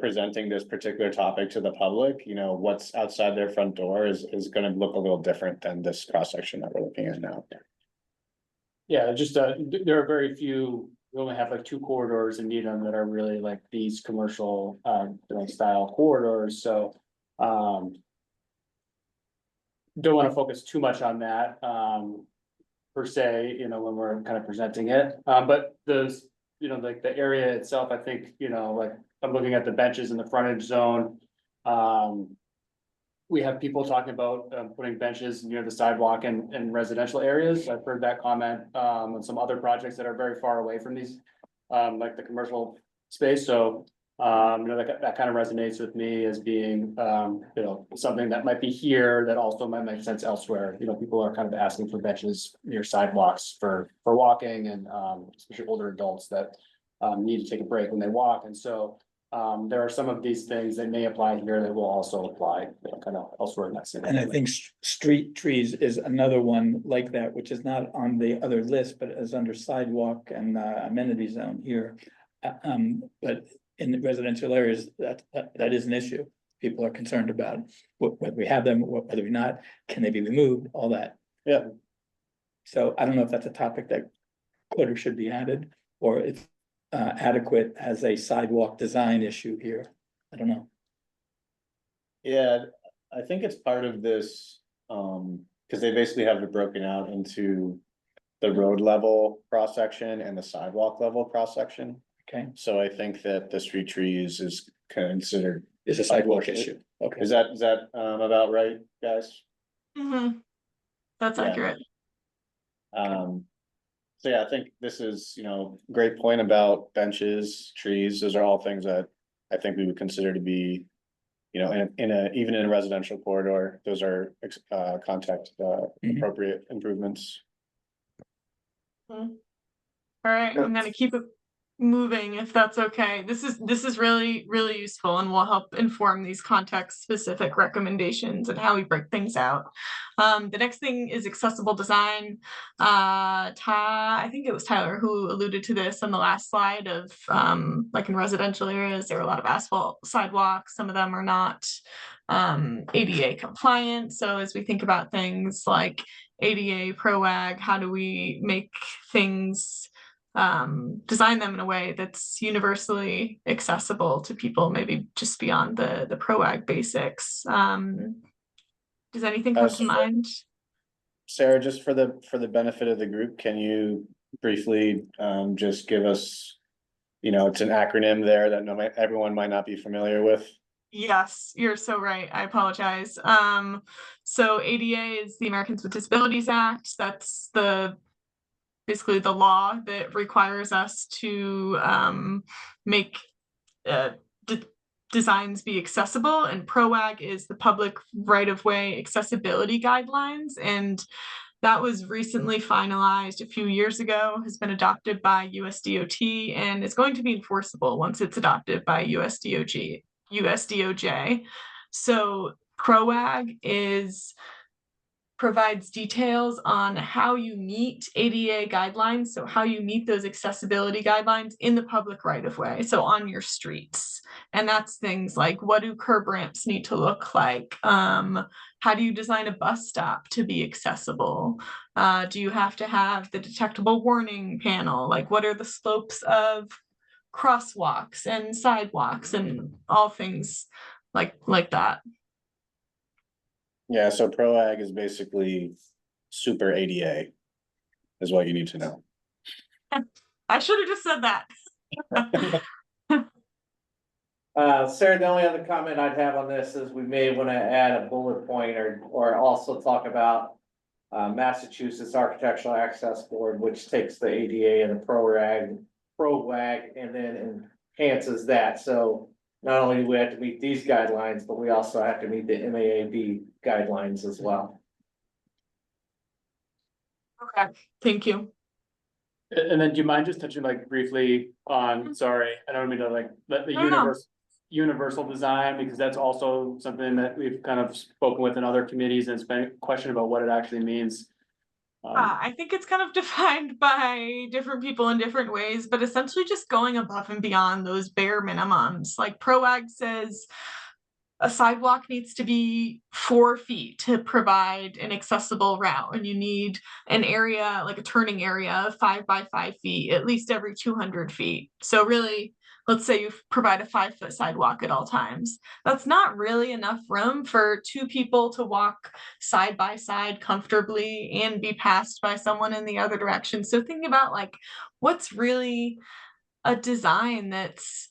Speaker 7: presenting this particular topic to the public, what's outside their front door is going to look a little different than this cross section that we're looking at now.
Speaker 5: Yeah, just there are very few, we only have like 2 corridors in Needham that are really like these commercial style corridors, so don't want to focus too much on that per se, when we're kind of presenting it. But like the area itself, I think, like I'm looking at the benches in the frontage zone. We have people talking about putting benches near the sidewalk and residential areas. I've heard that comment on some other projects that are very far away from these, like the commercial space. So, that kind of resonates with me as being, something that might be here that also might make sense elsewhere. People are kind of asking for benches near sidewalks for walking and especially older adults that need to take a break when they walk. And so there are some of these things that may apply here that will also apply kind of elsewhere in that city.
Speaker 6: And I think street trees is another one like that, which is not on the other list, but is under sidewalk and amenity zone here. But in the residential areas, that is an issue. People are concerned about whether we have them, whether we not, can they be removed, all that.
Speaker 7: Yeah.
Speaker 6: So I don't know if that's a topic that could or should be added, or it's adequate as a sidewalk design issue here. I don't know.
Speaker 7: Yeah, I think it's part of this, because they basically have it broken out into the road level cross section and the sidewalk level cross section.
Speaker 6: Okay,
Speaker 7: So I think that the street trees is considered.
Speaker 6: it's a sidewalk issue. Okay,
Speaker 7: Is that about right, guys?
Speaker 2: Mm-hmm. That's
Speaker 7: Yeah.
Speaker 2: accurate.
Speaker 7: So yeah, I think this is, great point about benches, trees. Those are all things that I think we would consider to be, even in a residential corridor, those are contact appropriate improvements.
Speaker 2: All right, I'm gonna keep it moving, if that's okay. This is really, really useful and will help inform these context specific recommendations and how we break things out. The next thing is accessible design. I think it was Tyler who alluded to this on the last slide of like in residential areas, there are a lot of asphalt sidewalks. Some of them are not ADA compliant. So as we think about things like ADA, ProAg, how do we make things design them in a way that's universally accessible to people, maybe just beyond the ProAg basics. Does anything come to mind?
Speaker 7: Sarah, just for the benefit of the group, can you briefly just give us, it's an acronym there that everyone might not be familiar with.
Speaker 2: Yes, you're so right. I apologize. So ADA is the Americans with Disabilities Act. That's basically the law that requires us to make designs be accessible, and ProAg is the public right-of-way accessibility guidelines, and that was recently finalized a few years ago, has been adopted by USDOT, and is going to be enforceable once it's adopted by USDOJ. So ProAg provides details on how you meet ADA guidelines, so how you meet those accessibility guidelines in the public right-of-way, so on your streets. And that's things like, what do curb ramps need to look like? How do you design a bus stop to be accessible? Do you have to have the detectable warning panel? Like, what are the slopes of crosswalks and sidewalks and all things like that?
Speaker 7: Yeah, so ProAg is basically super ADA is what you need to know.
Speaker 2: I should have just said that.
Speaker 10: Sarah, the only other comment I'd have on this is we may want to add a bullet point or also talk about Massachusetts Architectural Access Board, which takes the ADA and the ProAg and then enhances that. So not only do we have to meet these guidelines, but we also have to meet the MAAB guidelines as well.
Speaker 2: Okay, thank you.
Speaker 5: And then do you mind just touching briefly on, sorry, I don't mean to let the universal design, because that's also something that we've kind of spoken with in other committees, and it's been a question about what it actually means.
Speaker 2: I think it's kind of defined by different people in different ways, but essentially just going above and beyond those bare minimums. Like ProAg says, a sidewalk needs to be 4 feet to provide an accessible route, and you need an area, like a turning area of 5 by 5 feet, at least every 200 feet. So really, let's say you provide a 5-foot sidewalk at all times. That's not really enough room for 2 people to walk side by side comfortably and be passed by someone in the other direction. So thinking about what's really a design that's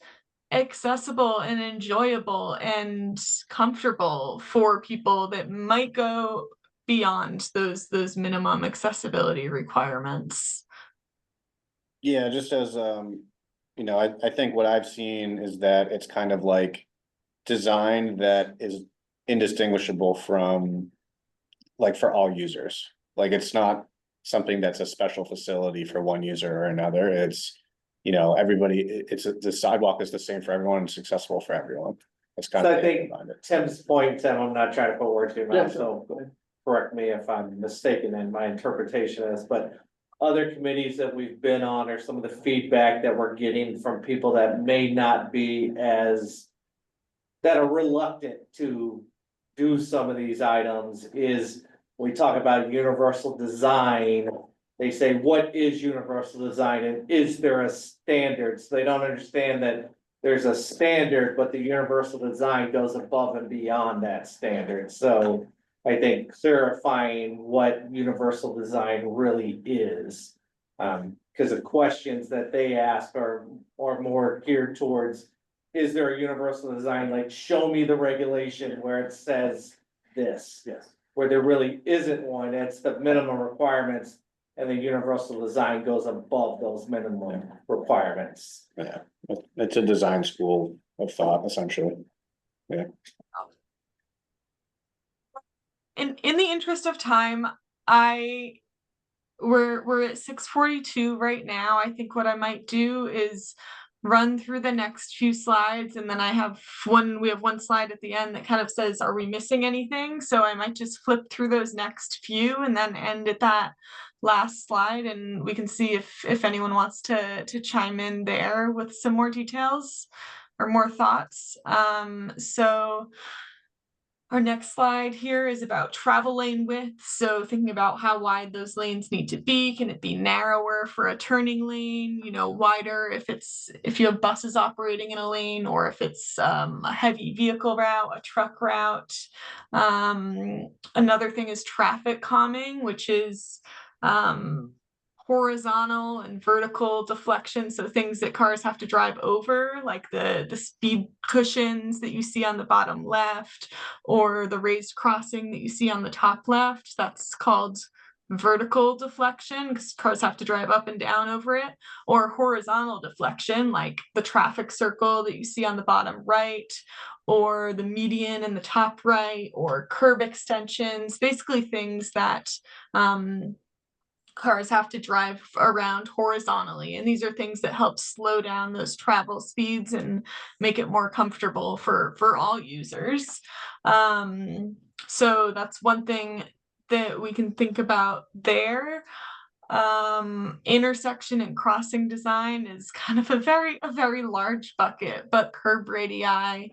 Speaker 2: accessible and enjoyable and comfortable for people that might go beyond those minimum accessibility requirements.
Speaker 7: Yeah, just as I think what I've seen is that it's kind of like design that is indistinguishable from for all users. It's not something that's a special facility for one user or another. It's everybody, the sidewalk is the same for everyone, it's accessible for everyone. That's kind
Speaker 10: So
Speaker 7: of.
Speaker 10: I think Tim's point, Tim, I'm not trying to put words in your
Speaker 5: Yeah,
Speaker 10: mouth,
Speaker 5: sure.
Speaker 10: so correct me if I'm mistaken in my interpretation of this, but other committees that we've been on, or some of the feedback that we're getting from people that may not be that are reluctant to do some of these items is, we talk about universal design. They say, what is universal design, and is there a standard? So they don't understand that there's a standard, but the universal design goes above and beyond that standard. So I think clarifying what universal design really is. Because the questions that they ask are more geared towards, is there a universal design? Show me the regulation where it says this.
Speaker 5: Yes.
Speaker 10: Where there really isn't one, it's the minimum requirements. And the universal design goes above those minimum requirements.
Speaker 7: Yeah, it's a design school of thought, essentially.
Speaker 2: In the interest of time, I we're at 6:42 right now. I think what I might do is run through the next few slides, and then we have one slide at the end that kind of says, are we missing anything? So I might just flip through those next few and then end at that last slide, and we can see if anyone wants to chime in there with some more details or more thoughts. So our next slide here is about travel lane width. So thinking about how wide those lanes need to be. Can it be narrower for a turning lane, wider if you have buses operating in a lane, or if it's a heavy vehicle route, a truck route. Another thing is traffic calming, which is horizontal and vertical deflection, so things that cars have to drive over, like the speed cushions that you see on the bottom left, or the raised crossing that you see on the top left. That's called vertical deflection because cars have to drive up and down over it, or horizontal deflection, like the traffic circle that you see on the bottom right, or the median in the top right, or curb extensions, basically things that cars have to drive around horizontally. And these are things that help slow down those travel speeds and make it more comfortable for all users. So that's one thing that we can think about there. Intersection and crossing design is kind of a very large bucket, but curb radii.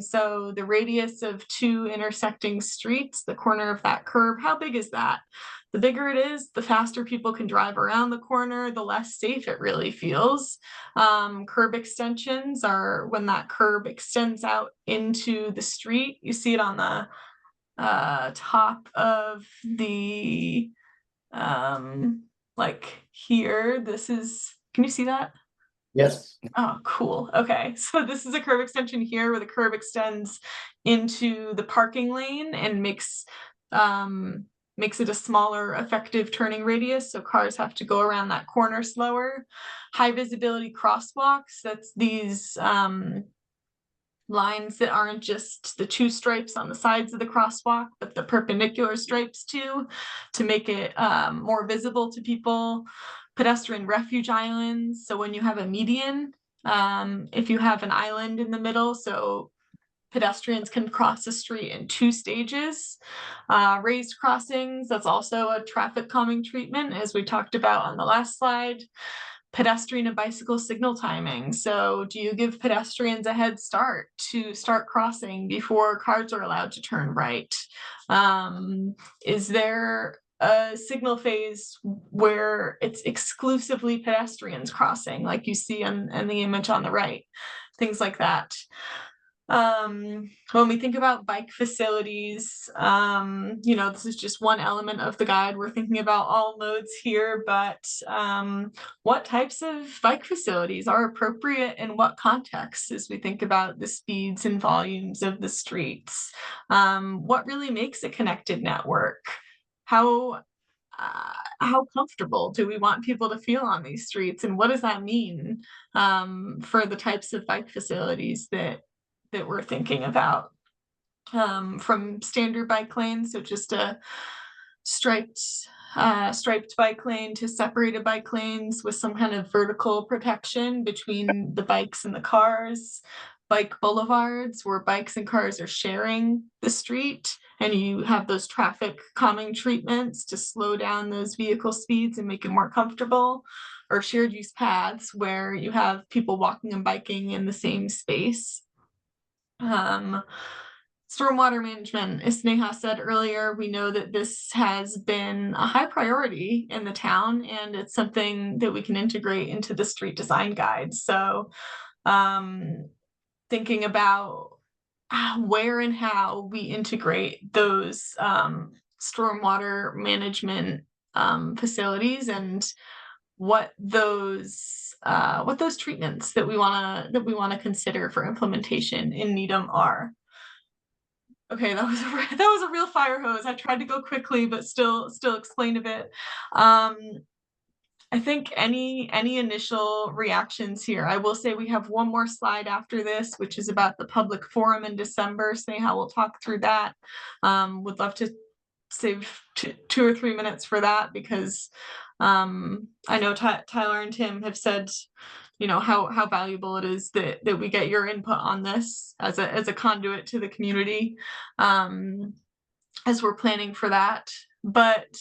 Speaker 2: So the radius of two intersecting streets, the corner of that curb, how big is that? The bigger it is, the faster people can drive around the corner, the less safe it really feels. Curb extensions are when that curb extends out into the street. You see it on the top of the like here. Can you see that?
Speaker 5: Yes.
Speaker 2: Oh, cool. Okay, so this is a curb extension here where the curb extends into the parking lane and makes it a smaller effective turning radius, so cars have to go around that corner slower. High visibility crosswalks, that's these lines that aren't just the two stripes on the sides of the crosswalk, but the perpendicular stripes too, to make it more visible to people. Pedestrian refuge islands, so when you have a median, if you have an island in the middle, so pedestrians can cross the street in 2 stages. Raised crossings, that's also a traffic calming treatment, as we talked about on the last slide. Pedestrian and bicycle signal timing. So do you give pedestrians a head start to start crossing before cars are allowed to turn right? Is there a signal phase where it's exclusively pedestrians crossing, like you see in the image on the right? Things like that. When we think about bike facilities, this is just one element of the guide. We're thinking about all modes here, but what types of bike facilities are appropriate in what contexts as we think about the speeds and volumes of the streets? What really makes a connected network? How comfortable do we want people to feel on these streets, and what does that mean for the types of bike facilities that we're thinking about? From standard bike lanes, so just a striped bike lane, to separated bike lanes with some kind of vertical protection between the bikes and the cars. Bike boulevards where bikes and cars are sharing the street, and you have those traffic calming treatments to slow down those vehicle speeds and make it more comfortable. Or shared use paths where you have people walking and biking in the same space. Stormwater management, as Sneha said earlier, we know that this has been a high priority in the town, and it's something that we can integrate into the street design guide. So thinking about where and how we integrate those stormwater management facilities, and what those treatments that we want to consider for implementation in Needham are. Okay, that was a real fire hose. I tried to go quickly, but still explain a bit. I think any initial reactions here. I will say we have one more slide after this, which is about the public forum in December. Sneha will talk through that. Would love to save 2 or 3 minutes for that because I know Tyler and Tim have said, you know, how valuable it is that we get your input on this as a conduit to the community as we're planning for that. But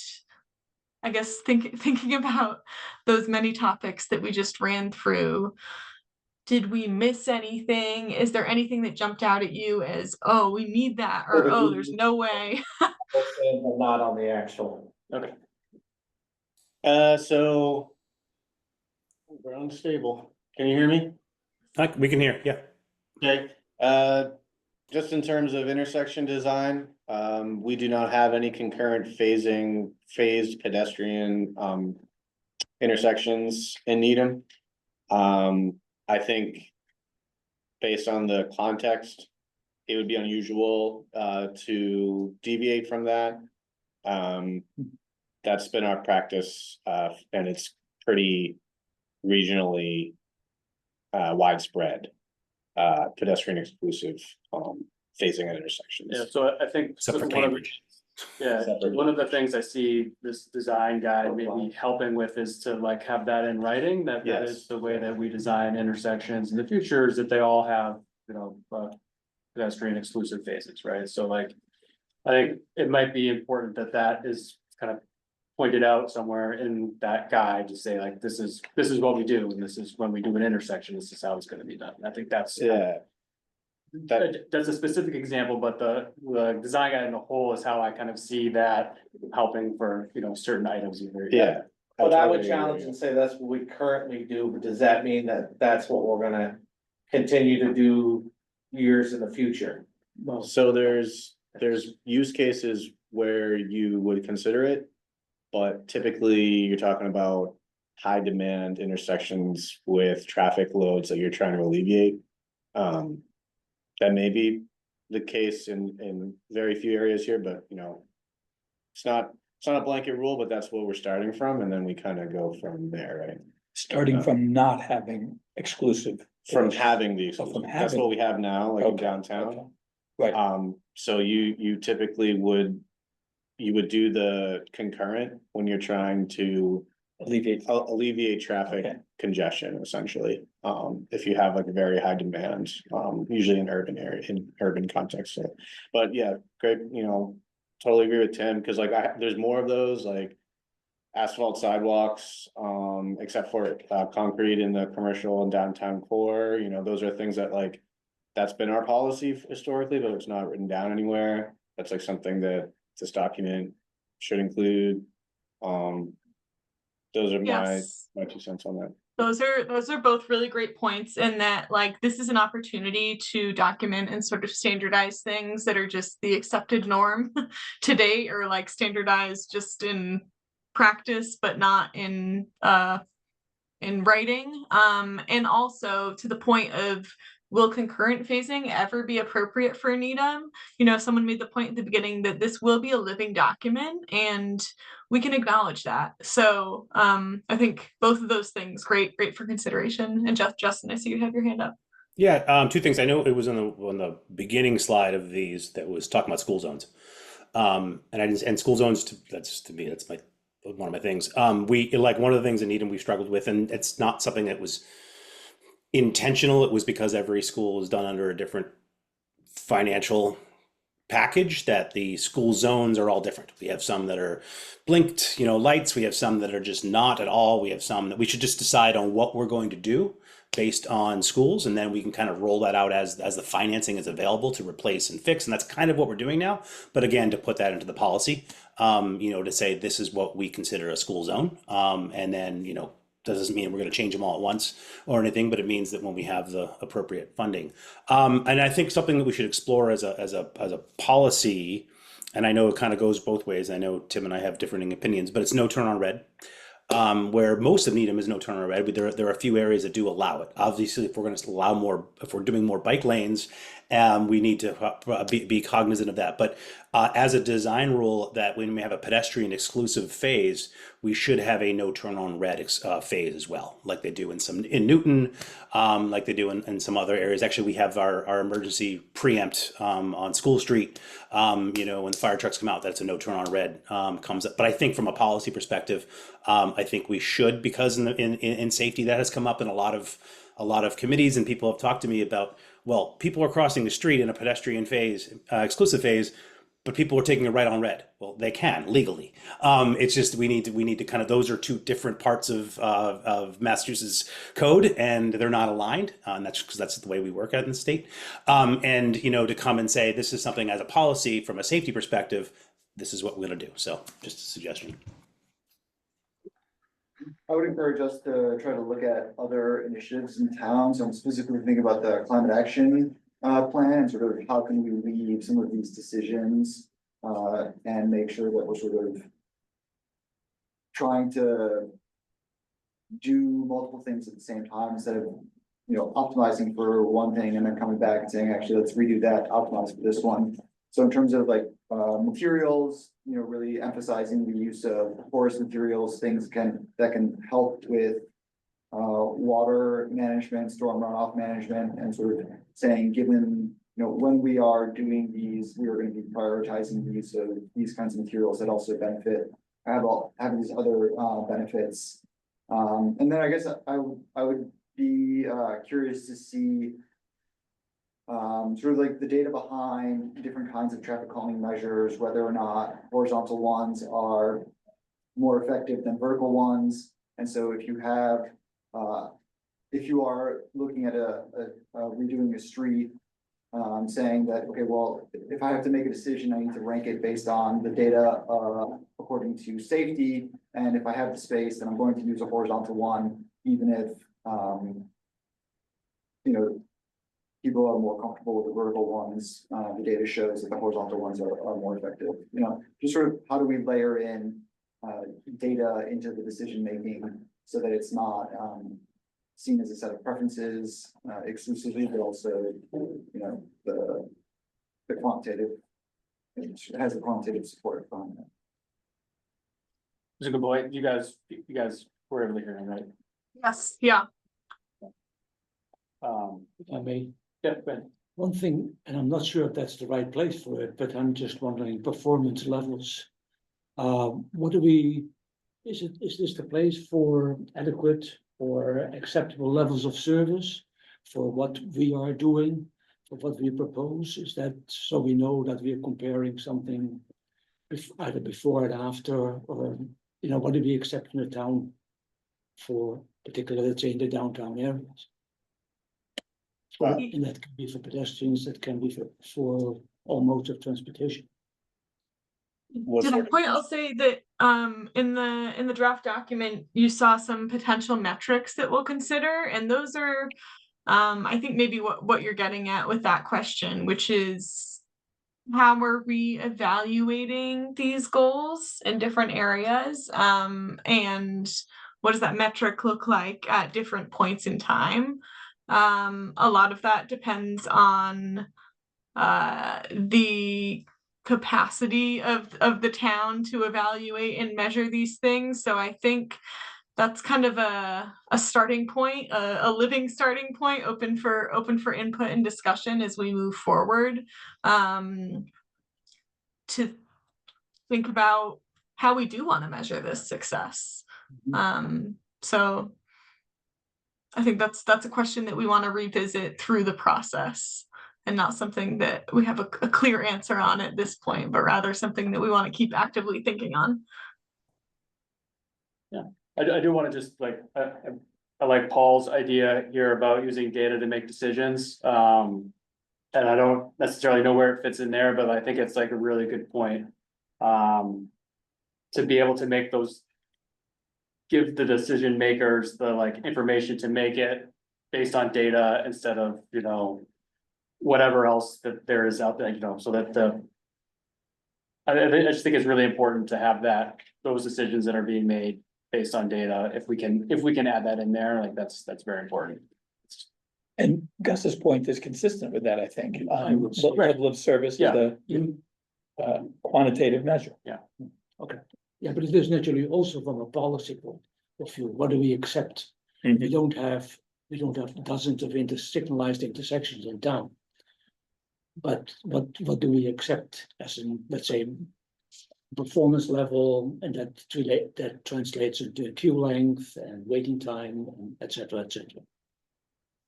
Speaker 2: I guess thinking about those many topics that we just ran through, did we miss anything? Is there anything that jumped out at you as, oh, we need that, or oh, there's no way?
Speaker 10: But not on the actual.
Speaker 5: Okay.
Speaker 7: So. We're unstable. Can you hear me?
Speaker 1: We can hear, yeah.
Speaker 7: Okay, just in terms of intersection design, we do not have any concurrent phased pedestrian, intersections in Needham. I think based on the context, it would be unusual, to deviate from that. That's been our practice, and it's pretty regionally widespread, pedestrian exclusive, phasing at intersections.
Speaker 5: Yeah, so I think.
Speaker 1: Except for
Speaker 5: one of-
Speaker 1: Cambridge.
Speaker 5: Yeah, one of the things I see this design guide maybe helping with is to like have that in writing, that
Speaker 7: Yes.
Speaker 5: is the way that we design intersections in the future, is that they all have, you know, pedestrian exclusive phases, right? So like, I think it might be important that that is kind of pointed out somewhere in that guide to say like, this is what we do, and this is when we do an intersection, this is how it's gonna be done. I think that's.
Speaker 7: Yeah. That,
Speaker 5: That's a specific example, but the design guide in the whole is how I kind of see that helping for, you know, certain items either.
Speaker 7: yeah.
Speaker 10: But I would
Speaker 7: totally
Speaker 10: challenge
Speaker 7: agree.
Speaker 10: and say that's what we currently do, but does that mean that that's what we're gonna continue to do years in the future?
Speaker 7: So there's use cases where you would consider it. But typically you're talking about high demand intersections with traffic loads that you're trying to alleviate. That may be the case in very few areas here, but you know. It's not a blanket rule, but that's what we're starting from, and then we kind of go from there, right?
Speaker 6: Starting from not having exclusive.
Speaker 7: From having the,
Speaker 6: Oh, from
Speaker 7: that's
Speaker 6: having.
Speaker 7: what we have now, like in
Speaker 6: Okay,
Speaker 7: downtown.
Speaker 6: okay. Right,
Speaker 7: So you typically would. You would do the concurrent when you're trying to
Speaker 6: alleviate.
Speaker 7: traffic
Speaker 6: Okay.
Speaker 7: congestion, essentially. If you have like a very high demand, usually in urban area, in urban context. So, but yeah, great, you know, totally agree with Tim, because like there's more of those like asphalt sidewalks, except for concrete in the commercial and downtown core, you know, those are things that like, that's been our policy historically, but it's not written down anywhere. That's like something that this document should include. Those are
Speaker 2: Yes.
Speaker 7: my 2 cents on that.
Speaker 2: Those are both really great points in that like this is an opportunity to document and sort of standardize things that are just the accepted norm today, or like standardized just in practice but not in writing. And also to the point of, will concurrent phasing ever be appropriate for Needham? You know, someone made the point at the beginning that this will be a living document, and we can acknowledge that. So I think both of those things, great for consideration. And Justin, I see you have your hand up.
Speaker 1: Yeah, 2 things. I know it was on the beginning slide of these that was talking about school zones. And I didn't, and school zones, that's one of my things. We, like, one of the things in Needham we struggled with, and it's not something that was intentional. It was because every school is done under a different financial package, that the school zones are all different. We have some that are blinked, you know, lights. We have some that are just not at all. We have some that we should just decide on what we're going to do based on schools, and then we can kind of roll that out as the financing is available to replace and fix. And that's kind of what we're doing now. But again, to put that into the policy, you know, to say this is what we consider a school zone, and then, you know, doesn't mean we're going to change them all at once or anything, but it means that when we have the appropriate funding. And I think something that we should explore as a policy, and I know it kind of goes both ways. I know Tim and I have differing opinions, but it's no turn on red. Where most of Needham is no turn on red, but there are a few areas that do allow it. Obviously, if we're going to allow more, if we're doing more bike lanes We need to be cognizant of that. But as a design rule, that when we have a pedestrian exclusive phase, we should have a no turn on red phase as well, like they do in Newton, like they do in some other areas. Actually, we have our emergency preempt on School Street. When the fire trucks come out, that's a no turn on red comes up. But I think from a policy perspective, I think we should, because in safety that has come up in a lot of committees, and people have talked to me about, well, people are crossing the street in a pedestrian phase, exclusive phase, but people are taking a right on red. Well, they can legally. It's just we need to kind of, those are two different parts of Massachusetts code, and they're not aligned. And that's because that's the way we work out in the state. And to come and say this is something as a policy from a safety perspective, this is what we're going to do. So just a suggestion.
Speaker 11: I would encourage us to try to look at other initiatives in towns and specifically think about the climate action plan and sort of how can we leave some of these decisions and make sure that we're sort of trying to do multiple things at the same time instead of optimizing for one thing and then coming back and saying, actually, let's redo that, optimize for this one. So in terms of like materials, really emphasizing the use of porous materials, things that can help with water management, storm runoff management, and sort of saying, given when we are doing these, we are going to be prioritizing the use of these kinds of materials that also benefit, have these other benefits. And then I guess I would be curious to see sort of like the data behind different kinds of traffic calming measures, whether or not horizontal ones are more effective than vertical ones. And so if you have, if you are looking at redoing a street, saying that, okay, well, if I have to make a decision, I need to rank it based on the data according to safety. And if I have the space, then I'm going to use a horizontal one, even if, people are more comfortable with the vertical ones. The data shows that the horizontal ones are more effective. Just sort of how do we layer in data into the decision making so that it's not seen as a set of preferences exclusively, but also the quantitative, it has a quantitative support behind that.
Speaker 5: It's a good point. You guys were able to hear him, right?
Speaker 2: Yes, yeah.
Speaker 9: If I may,
Speaker 5: Yeah, Ben.
Speaker 9: one thing, and I'm not sure if that's the right place for it, but I'm just wondering, performance levels. Is this the place for adequate or acceptable levels of service for what we are doing, for what we propose? Is that so we know that we are comparing something either before and after, or what do we accept in the town for, particularly let's say in the downtown areas? And that can be for pedestrians, that can be for all modes of transportation.
Speaker 7: What
Speaker 2: To
Speaker 7: sort
Speaker 2: that point, I'll say that in the draft document, you saw some potential metrics that we'll consider, and those are I think maybe what you're getting at with that question, which is how we're re-evaluating these goals in different areas, and what does that metric look like at different points in time. A lot of that depends on the capacity of the town to evaluate and measure these things. So I think that's kind of a starting point, a living starting point, open for input and discussion as we move forward, to think about how we do want to measure this success. So I think that's a question that we want to revisit through the process, and not something that we have a clear answer on at this point, but rather something that we want to keep actively thinking on.
Speaker 5: Yeah, I do want to just I like Paul's idea here about using data to make decisions. And I don't necessarily know where it fits in there, but I think it's like a really good point. To be able to make those, give the decision makers the information to make it based on data instead of, whatever else that there is out there, so that I just think it's really important to have those decisions that are being made based on data. If we can add that in there, that's very important.
Speaker 6: And Gus's point is consistent with that, I think.
Speaker 9: I would say.
Speaker 6: Level of service is
Speaker 5: Yeah.
Speaker 6: the quantitative measure.
Speaker 9: Yeah, but it is naturally also from a policy point of view, what do we accept?
Speaker 6: Mhm.
Speaker 9: We don't have dozens of signalized intersections in town. But what do we accept as in, let's say, performance level, and that translates into queue length and waiting time, and et cetera, et cetera.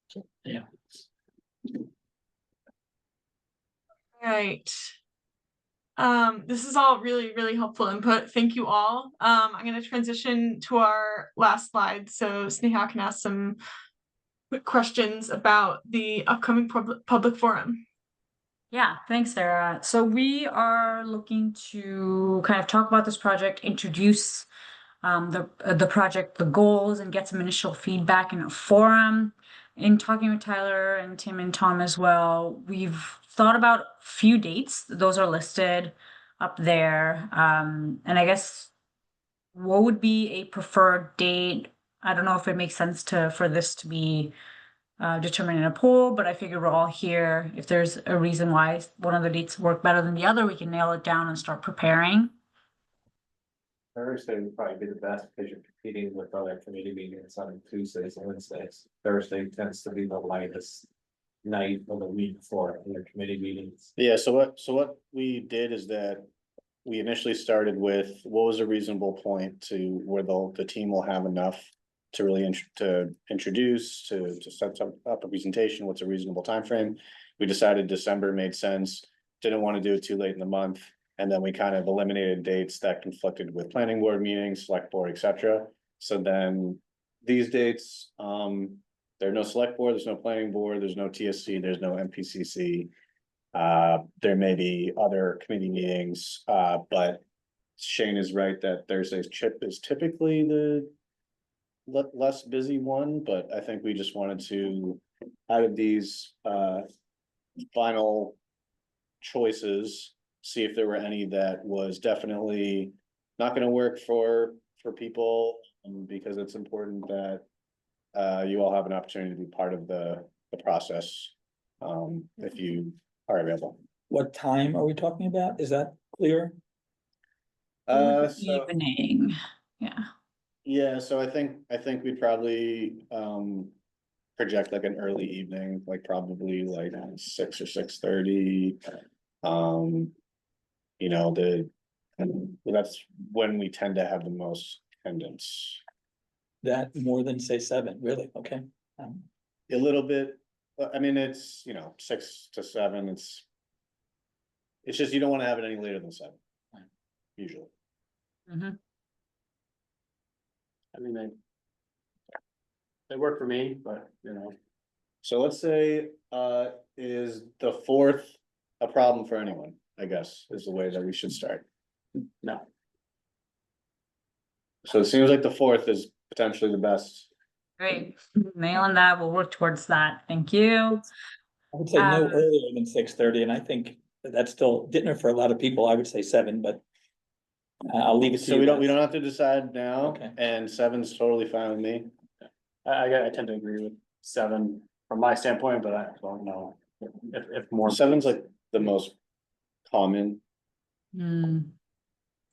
Speaker 9: So, yeah.
Speaker 2: Right. This is all really, really helpful input. Thank you all. I'm gonna transition to our last slide, so Sneha can ask some quick questions about the upcoming public forum.
Speaker 3: Yeah, thanks, Sarah. So we are looking to kind of talk about this project, introduce the project, the goals, and get some initial feedback in a forum. In talking with Tyler and Tim and Tom as well, we've thought about a few dates. Those are listed up there. And I guess what would be a preferred date? I don't know if it makes sense for this to be determined in a poll, but I figure we're all here. If there's a reason why one of the dates work better than the other, we can nail it down and start preparing.
Speaker 10: Thursday would probably be the best because you're competing with other committee meetings on Tuesdays and Wednesdays. Thursday tends to be the lightest night of the week for other committee meetings.
Speaker 7: Yeah, so what we did is that we initially started with what was a reasonable point to where the team will have enough to really introduce, to set up a presentation, what's a reasonable time frame. We decided December made sense, didn't want to do it too late in the month. And then we kind of eliminated dates that conflicted with planning board meetings, select board, et cetera. So then these dates, there's no select board, there's no planning board, there's no TSC, there's no MPCC. There may be other committee meetings, but Shane is right that Thursday's chip is typically the less busy one, but I think we just wanted to, out of these final choices, see if there were any that was definitely not gonna work for people, because it's important that you all have an opportunity to be part of the process, if you are available.
Speaker 6: What time are we talking about? Is that clear?
Speaker 7: So,
Speaker 3: Evening, yeah.
Speaker 7: yeah, so I think we'd probably project like an early evening, like probably like 6 or 6:30. You know, that's when we tend to have the most attendance.
Speaker 6: That more than say 7, really? Okay.
Speaker 7: A little bit, I mean, it's, 6 to 7, it's just, you don't want to have it any later than 7, usually.
Speaker 3: Mhm.
Speaker 5: I mean, they work for me, but
Speaker 7: So let's say, is the 4th a problem for anyone, I guess, is the way that we should start.
Speaker 5: no.
Speaker 7: So it seems like the 4th is potentially the best.
Speaker 3: Great, nailing that, we'll work towards that, thank you.
Speaker 6: I would say no
Speaker 3: Um,
Speaker 6: earlier than 6:30, and I think that's still dinner for a lot of people. I would say 7, but I'll leave it to
Speaker 7: So
Speaker 6: you.
Speaker 7: we
Speaker 6: guys.
Speaker 7: don't have to decide now,
Speaker 6: Okay.
Speaker 7: and 7's totally fine with me.
Speaker 5: I tend to agree with 7 from my standpoint, but I don't know if more.
Speaker 7: 7's like the most common.
Speaker 3: hmm.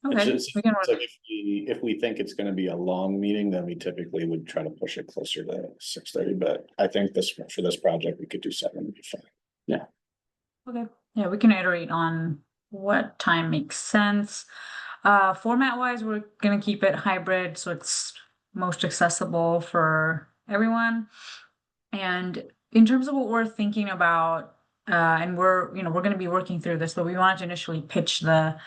Speaker 7: It's
Speaker 3: Okay,
Speaker 7: just,
Speaker 3: we can
Speaker 7: it's
Speaker 3: work.
Speaker 7: like if we think it's gonna be a long meeting, then we typically would try to push it closer to 6:30, but I think for this project, we could do 7, would be fine.
Speaker 3: Okay, yeah, we can iterate on what time makes sense. Format wise, we're gonna keep it hybrid, so it's most accessible for everyone. And in terms of what we're thinking about, and we're gonna be working through this, but we wanted to initially pitch the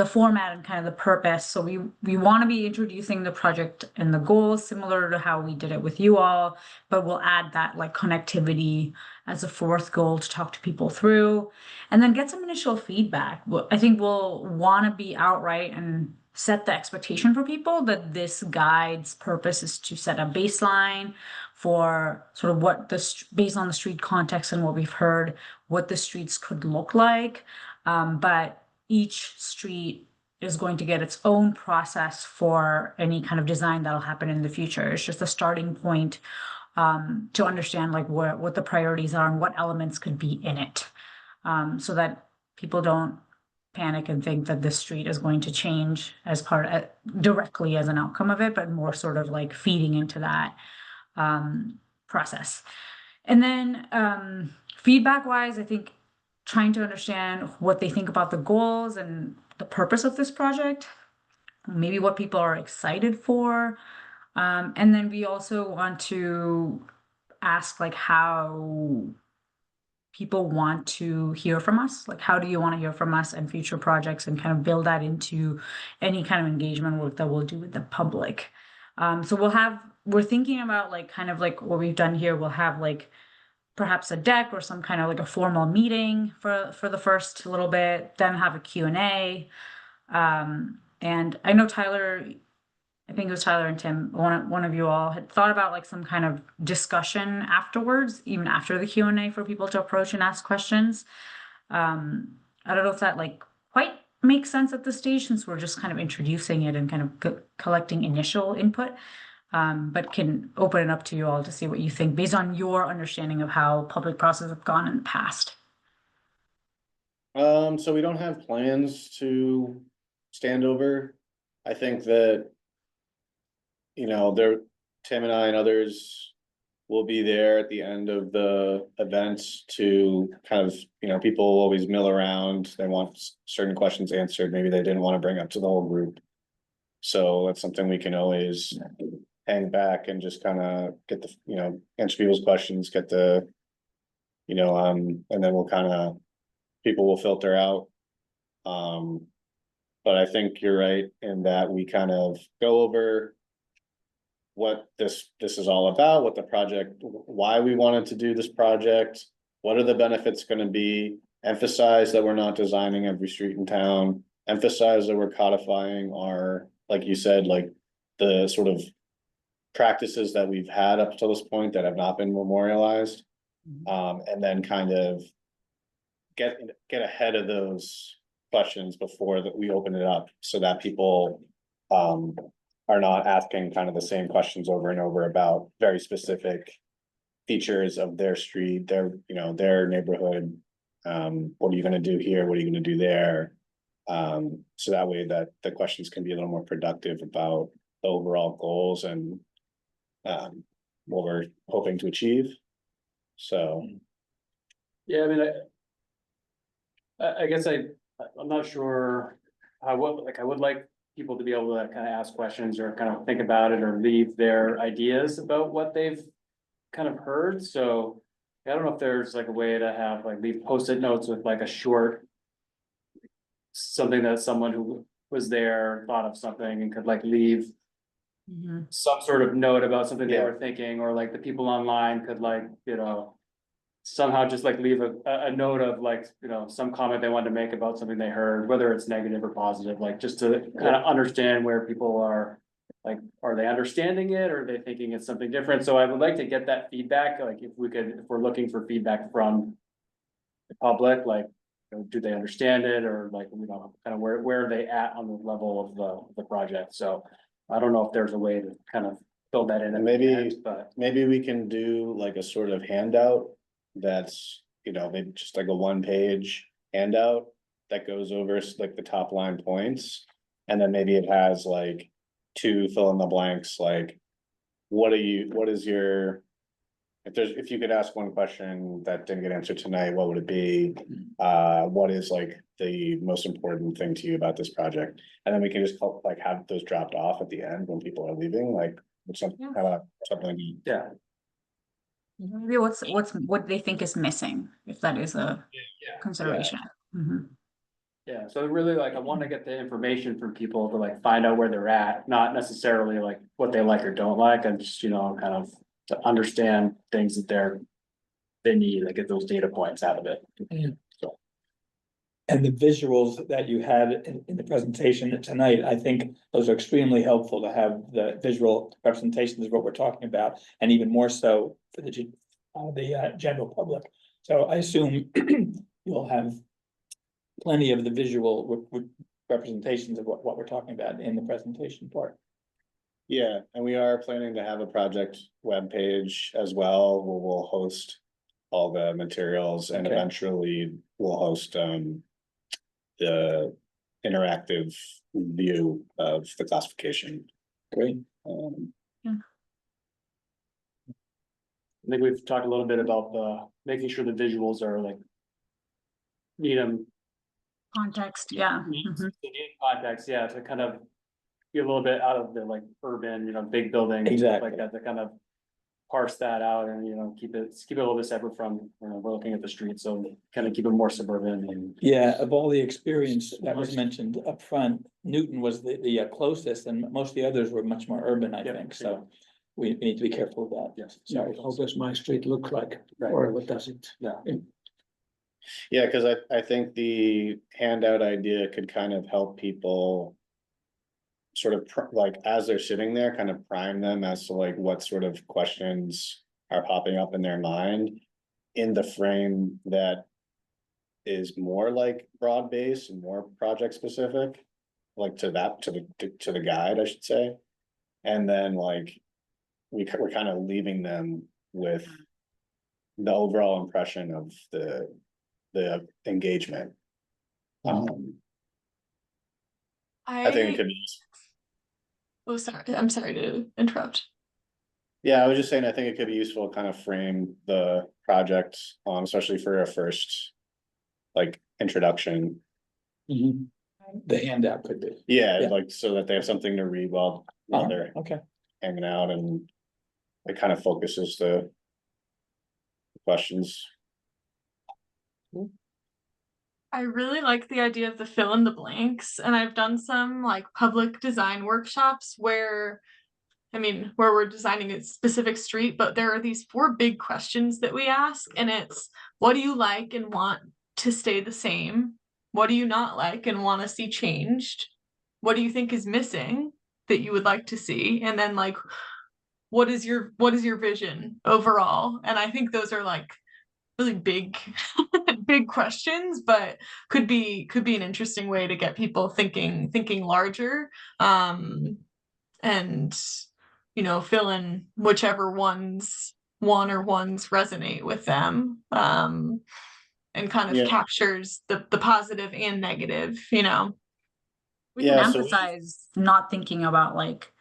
Speaker 3: format and kind of the purpose. So we want to be introducing the project and the goals similar to how we did it with you all, but we'll add that like connectivity as a 4th goal to talk to people through, and then get some initial feedback. I think we'll want to be outright and set the expectation for people that this guide's purpose is to set a baseline for sort of what based on the street context and what we've heard, what the streets could look like. But each street is going to get its own process for any kind of design that'll happen in the future. It's just a starting point to understand like what the priorities are and what elements could be in it. So that people don't panic and think that this street is going to change as directly as an outcome of it, but more sort of like feeding into that process. And then feedback wise, I think trying to understand what they think about the goals and the purpose of this project, maybe what people are excited for. And then we also want to ask like how people want to hear from us. Like, how do you want to hear from us and future projects, and kind of build that into any kind of engagement work that we'll do with the public. So we're thinking about like kind of like what we've done here. We'll have like perhaps a deck or some kind of like a formal meeting for the first little bit, then have a Q&A. And I know Tyler, I think it was Tyler and Tim, one of you all had thought about like some kind of discussion afterwards, even after the Q&A, for people to approach and ask questions. I don't know if that like quite makes sense at this stage, since we're just kind of introducing it and kind of collecting initial input, but can open it up to you all to see what you think based on your understanding of how public processes have gone in the past.
Speaker 7: So we don't have plans to stand over. I think that, you know, Tim and I and others will be there at the end of the events to kind of, you know, people always mill around. They want certain questions answered. Maybe they didn't want to bring up to the whole group. So that's something we can always hang back and just kind of get the, you know, answer people's questions, get the, you know, and then we'll kind of, people will filter out. But I think you're right in that we kind of go over what this is all about, what the project, why we wanted to do this project, what are the benefits going to be, emphasize that we're not designing every street in town, emphasize that we're codifying our, like you said, like the sort of practices that we've had up to this point that have not been memorialized. And then kind of get ahead of those questions before that we open it up, so that people are not asking kind of the same questions over and over about very specific features of their street, their, you know, their neighborhood. What are you gonna do here? What are you gonna do there? So that way that the questions can be a little more productive about the overall goals and what we're hoping to achieve. So.
Speaker 5: Yeah, I mean, I guess I'm not sure. I would like people to be able to kind of ask questions or kind of think about it or leave their ideas about what they've kind of heard. So I don't know if there's like a way to have like leave post-it notes with like a short something that someone who was there thought of something and could like leave some sort of note about something they were thinking, or like the people online could like, you know, somehow just like leave a note of like, you know, some comment they wanted to make about something they heard, whether it's negative or positive, like just to kind of understand where people are, like, are they understanding it or are they thinking it's something different? So I would like to get that feedback, like if we're looking for feedback from the public, like, you know, do they understand it, or like, you know, kind of where are they at on the level of the project? So I don't know if there's a way to kind of build that in.
Speaker 7: And maybe we can do like a sort of handout that's, you know, maybe just like a 1-page handout that goes over like the top line points. And then maybe it has like 2 fill in the blanks, like what is your, if you could ask one question that didn't get answered tonight, what would it be? What is like the most important thing to you about this project? And then we can just like have those dropped off at the end when people are leaving, like something.
Speaker 5: Yeah.
Speaker 3: Maybe what they think is missing, if that is a consideration.
Speaker 5: Yeah, so really like I want to get the information from people to like find out where they're at, not necessarily like what they like or don't like, and just, you know, kind of to understand things that they need, like get those data points out of it. So.
Speaker 6: And the visuals that you had in the presentation tonight, I think those are extremely helpful to have the visual representations of what we're talking about, and even more so for the general public. So I assume you'll have plenty of the visual representations of what we're talking about in the presentation part.
Speaker 7: Yeah, and we are planning to have a project webpage as well, where we'll host all the materials and
Speaker 6: Okay.
Speaker 7: eventually we'll host the interactive view of the classification.
Speaker 6: Great.
Speaker 5: I think we've talked a little bit about making sure the visuals are like. Need them,
Speaker 3: Context, yeah. Mhm.
Speaker 5: context, yeah, to kind of. Get a little bit out of the like urban, big buildings, stuff
Speaker 6: Exactly.
Speaker 5: like that, to kind of. Parse that out and, keep it a little bit separate from, we're looking at the street, so kind of keep it more suburban and.
Speaker 6: Yeah, of all the experience that was mentioned up front, Newton was the closest and most of the others were much more urban, I
Speaker 5: Yep.
Speaker 6: think, so. We need to be careful of that.
Speaker 5: Yes.
Speaker 6: Sorry.
Speaker 9: How does my street look like,
Speaker 5: Right.
Speaker 9: or what does it?
Speaker 5: Yeah.
Speaker 7: Yeah, cause I think the handout idea could kind of help people. Sort of like as they're sitting there, kind of prime them as to like what sort of questions are popping up in their mind. In the frame that is more like broad-based and more project specific. Like to the guide, I should say. And then like, we're kind of leaving them with. The overall impression of the engagement. I think it could be.
Speaker 2: Oh, sorry, I'm sorry to interrupt.
Speaker 7: Yeah, I was just saying, I think it could be useful to kind of frame the project, especially for a first. Like introduction,
Speaker 6: The handout could be.
Speaker 7: yeah,
Speaker 6: Yeah.
Speaker 7: like so that they have something to read while they're
Speaker 6: Okay,
Speaker 7: hanging out and. It kind of focuses the. Questions.
Speaker 2: I really like the idea of the fill in the blanks, and I've done some like public design workshops where we're designing a specific street, but there are these 4 big questions that we ask, and it's what do you like and want to stay the same? What do you not like and want to see changed? What do you think is missing that you would like to see? And then like what is your vision overall? And I think those are like really big big questions, but could be an interesting way to get people thinking larger, and fill in whichever ones resonate with them, and kind of
Speaker 7: Yeah.
Speaker 2: captures the positive and negative.
Speaker 3: We can
Speaker 7: Yeah, so-
Speaker 3: emphasize not thinking about like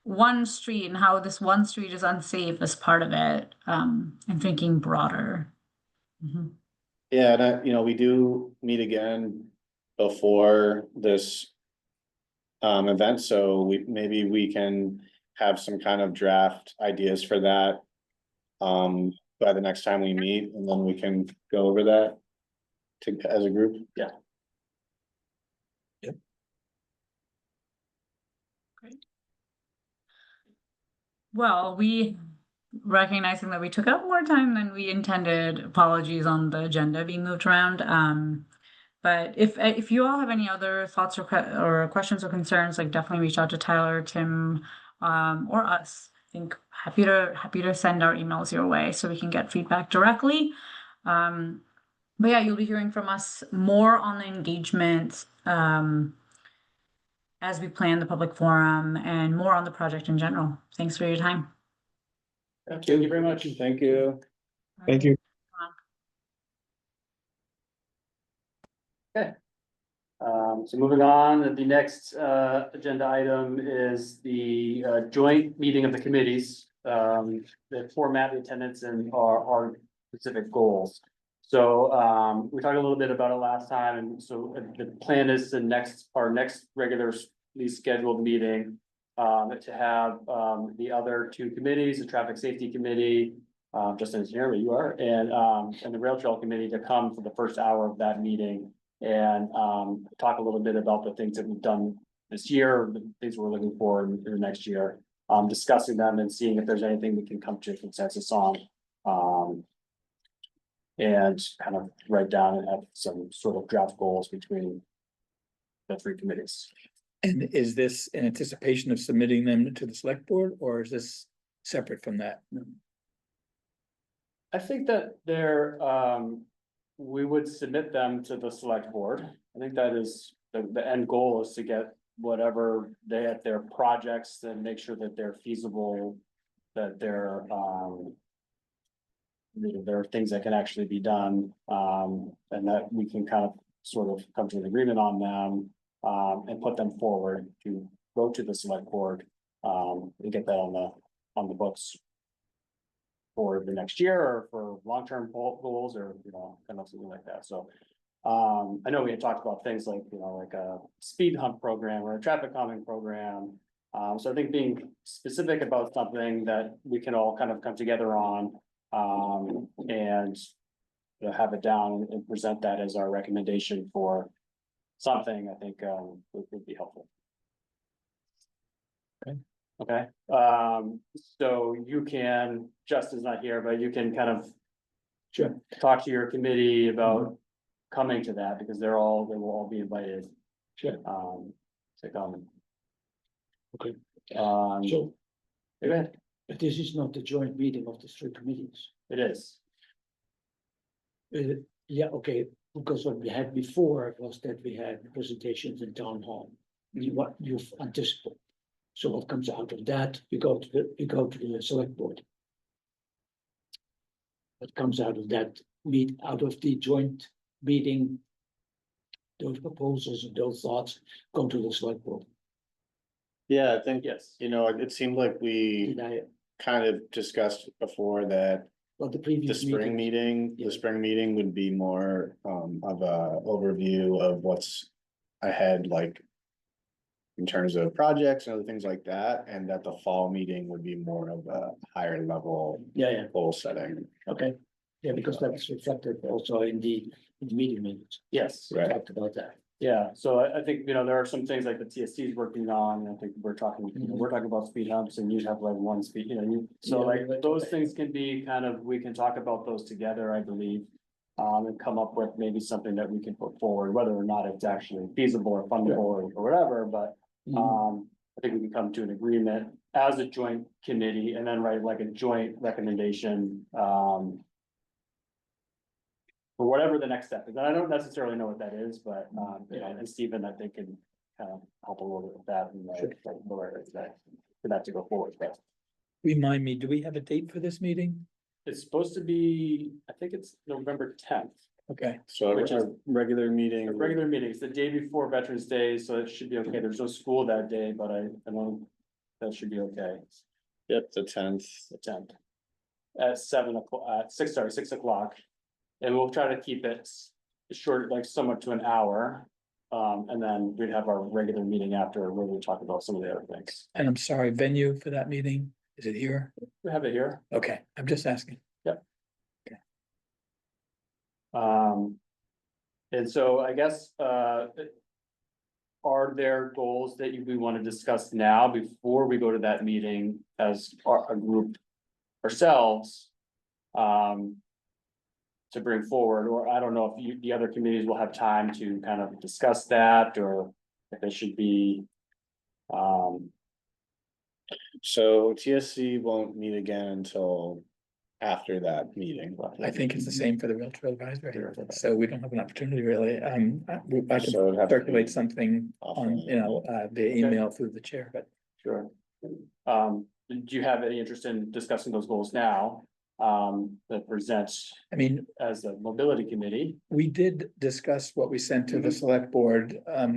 Speaker 3: one street and how this one street is unsafe as part of it, and thinking broader. Mhm.
Speaker 7: Yeah, and we do meet again before this. Event, so maybe we can have some kind of draft ideas for that. By the next time we meet, and then we can go over that. As a group.
Speaker 5: Yeah.
Speaker 3: Well, recognizing that we took up more time than we intended, apologies on the agenda being moved around. But if you all have any other thoughts or questions or concerns, like definitely reach out to Tyler, Tim, or us. I think happy to send our emails your way so we can get feedback directly. But yeah, you'll be hearing from us more on the engagement as we plan the public forum and more on the project in general. Thanks for your time.
Speaker 5: Thank you very much.
Speaker 7: Thank you.
Speaker 3: Thank you.
Speaker 5: So moving on, the next agenda item is the joint meeting of the committees. The format, the attendance, and our specific goals. So we talked a little bit about it last time, and so the plan is our next regularly scheduled meeting. To have the other 2 committees, the traffic safety committee, Justin is here, where you are, and the rail trail committee to come for the first hour of that meeting. And talk a little bit about the things that we've done this year, the things we're looking for in the next year. Discussing them and seeing if there's anything we can come to a consensus on. And kind of write down and have some sort of draft goals between the 3 committees.
Speaker 6: and is this in anticipation of submitting them to the select board, or is this separate from that?
Speaker 5: I think that we would submit them to the select board. I think that is, the end goal is to get whatever their projects and make sure that they're feasible, that they're, there are things that can actually be done, and that we can kind of sort of come to an agreement on them, and put them forward to go to the select board, and get that on the books for the next year or for long-term goals or, kind of something like that. So, I know we had talked about things like, like a speed hump program or a traffic calming program. So I think being specific about something that we can all kind of come together on, and have it down and present that as our recommendation for something, I think, would be helpful. Okay, so you can, Justin's not here, but you can kind of
Speaker 9: Sure.
Speaker 5: talk to your committee about coming to that, because they will all be invited.
Speaker 9: Sure.
Speaker 5: To come.
Speaker 9: Okay.
Speaker 5: So, go ahead.
Speaker 9: But this is not the joint meeting of the three committees.
Speaker 5: It is.
Speaker 9: Yeah, okay, because what we had before was that we had presentations in town hall. What you've anticipated. So what comes out of that, we go to the select board. What comes out of that, out of the joint meeting. Those proposals and those thoughts go to the select board.
Speaker 7: Yeah, I think,
Speaker 5: Yes.
Speaker 7: it seemed like we
Speaker 9: Did I,
Speaker 7: kind of discussed before that
Speaker 9: well, the
Speaker 7: the
Speaker 9: previous
Speaker 7: spring
Speaker 9: meeting,
Speaker 7: meeting, the spring meeting would be more of a overview of what's ahead, like. In terms of projects and other things like that, and that the fall meeting would be more of a higher level
Speaker 9: yeah,
Speaker 7: goal setting.
Speaker 9: okay, yeah, because that's reflected also in the meeting minutes.
Speaker 5: Yes.
Speaker 9: We talked about that.
Speaker 5: Yeah, so I think, there are some things like the TSC is working on, and I think we're talking, we're talking about speed humps, and you have like one speed, so
Speaker 9: Yeah,
Speaker 5: like
Speaker 9: right.
Speaker 5: those things can be kind of, we can talk about those together, I believe. And come up with maybe something that we can put forward, whether or not it's actually feasible or fundable or whatever, but. I think we can come to an agreement as a joint committee and then write like a joint recommendation, for whatever the next step is. And I don't necessarily know what that is, but, and Stephen, I think, can kind of help a little bit with that and where it's that, for that to go forward, but.
Speaker 6: Remind me, do we have a date for this meeting?
Speaker 5: It's supposed to be, I think it's November 10th.
Speaker 6: Okay,
Speaker 7: So
Speaker 5: Which is-
Speaker 7: our regular meeting.
Speaker 5: A regular meeting, it's the day before Veterans Day, so it should be okay. There's no school that day, but I know that should be okay.
Speaker 7: Yep, the 10th.
Speaker 5: The 10th. At 7 o'clock, 6 o'clock. And we'll try to keep it short, like somewhat to an hour. And then we'd have our regular meeting after where we talk about some of the other things.
Speaker 6: and I'm sorry, venue for that meeting, is it here?
Speaker 5: We have it here.
Speaker 6: Okay, I'm just asking.
Speaker 5: And so I guess, are there goals that we want to discuss now before we go to that meeting as a group ourselves? To bring forward, or I don't know if the other committees will have time to kind of discuss that, or if it should be.
Speaker 7: So TSC won't meet again until after that meeting.
Speaker 6: I think it's the same for the Rail Trail Advisory, so we don't have an opportunity really. I can
Speaker 7: So it'd have to
Speaker 6: circulate
Speaker 7: be
Speaker 6: something on, via email through the chair, but.
Speaker 5: Sure. Do you have any interest in discussing those goals now? That presents
Speaker 6: I mean,
Speaker 5: as the mobility committee.
Speaker 6: we did discuss what we sent to the select board, a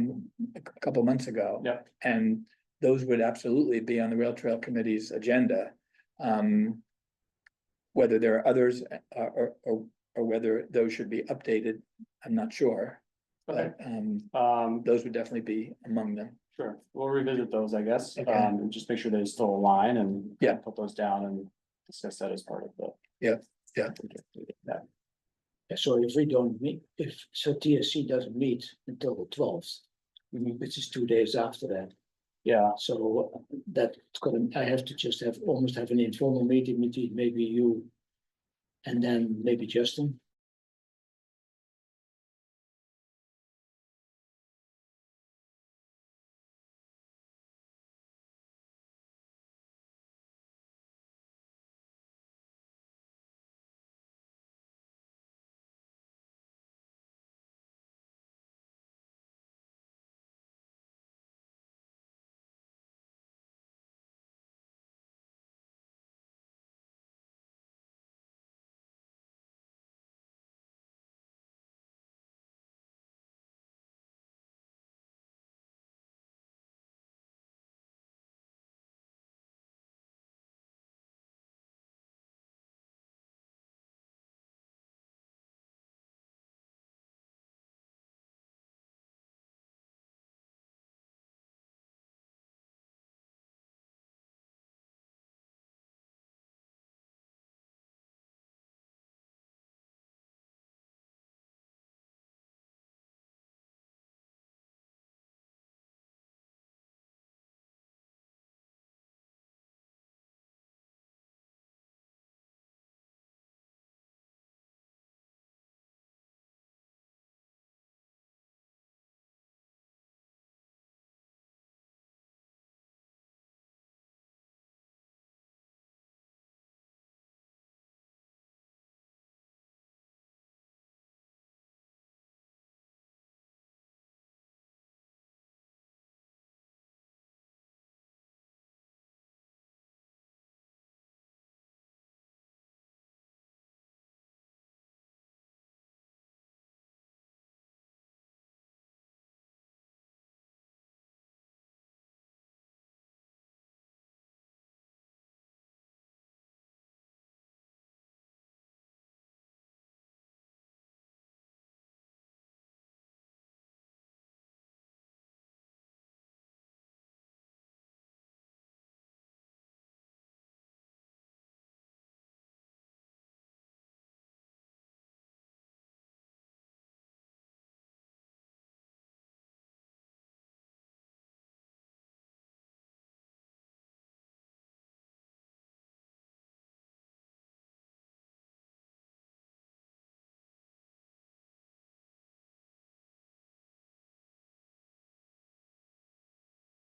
Speaker 6: couple months ago.
Speaker 5: Yep.
Speaker 6: And those would absolutely be on the Rail Trail Committee's agenda. Whether there are others, or whether those should be updated, I'm not sure.
Speaker 5: Okay.
Speaker 6: But, those would definitely be among them.
Speaker 5: Sure, we'll revisit those, I guess,
Speaker 6: Okay.
Speaker 5: and just make sure they still align and.
Speaker 6: Yeah.
Speaker 5: Put those down and discuss that as part of the.
Speaker 6: Yeah.
Speaker 5: Yeah.
Speaker 9: Yeah, so if we don't meet, so TSC doesn't meet until the 12th, which is 2 days after that.
Speaker 5: Yeah,
Speaker 9: So I have to just almost have an informal meeting between maybe you and then maybe Justin.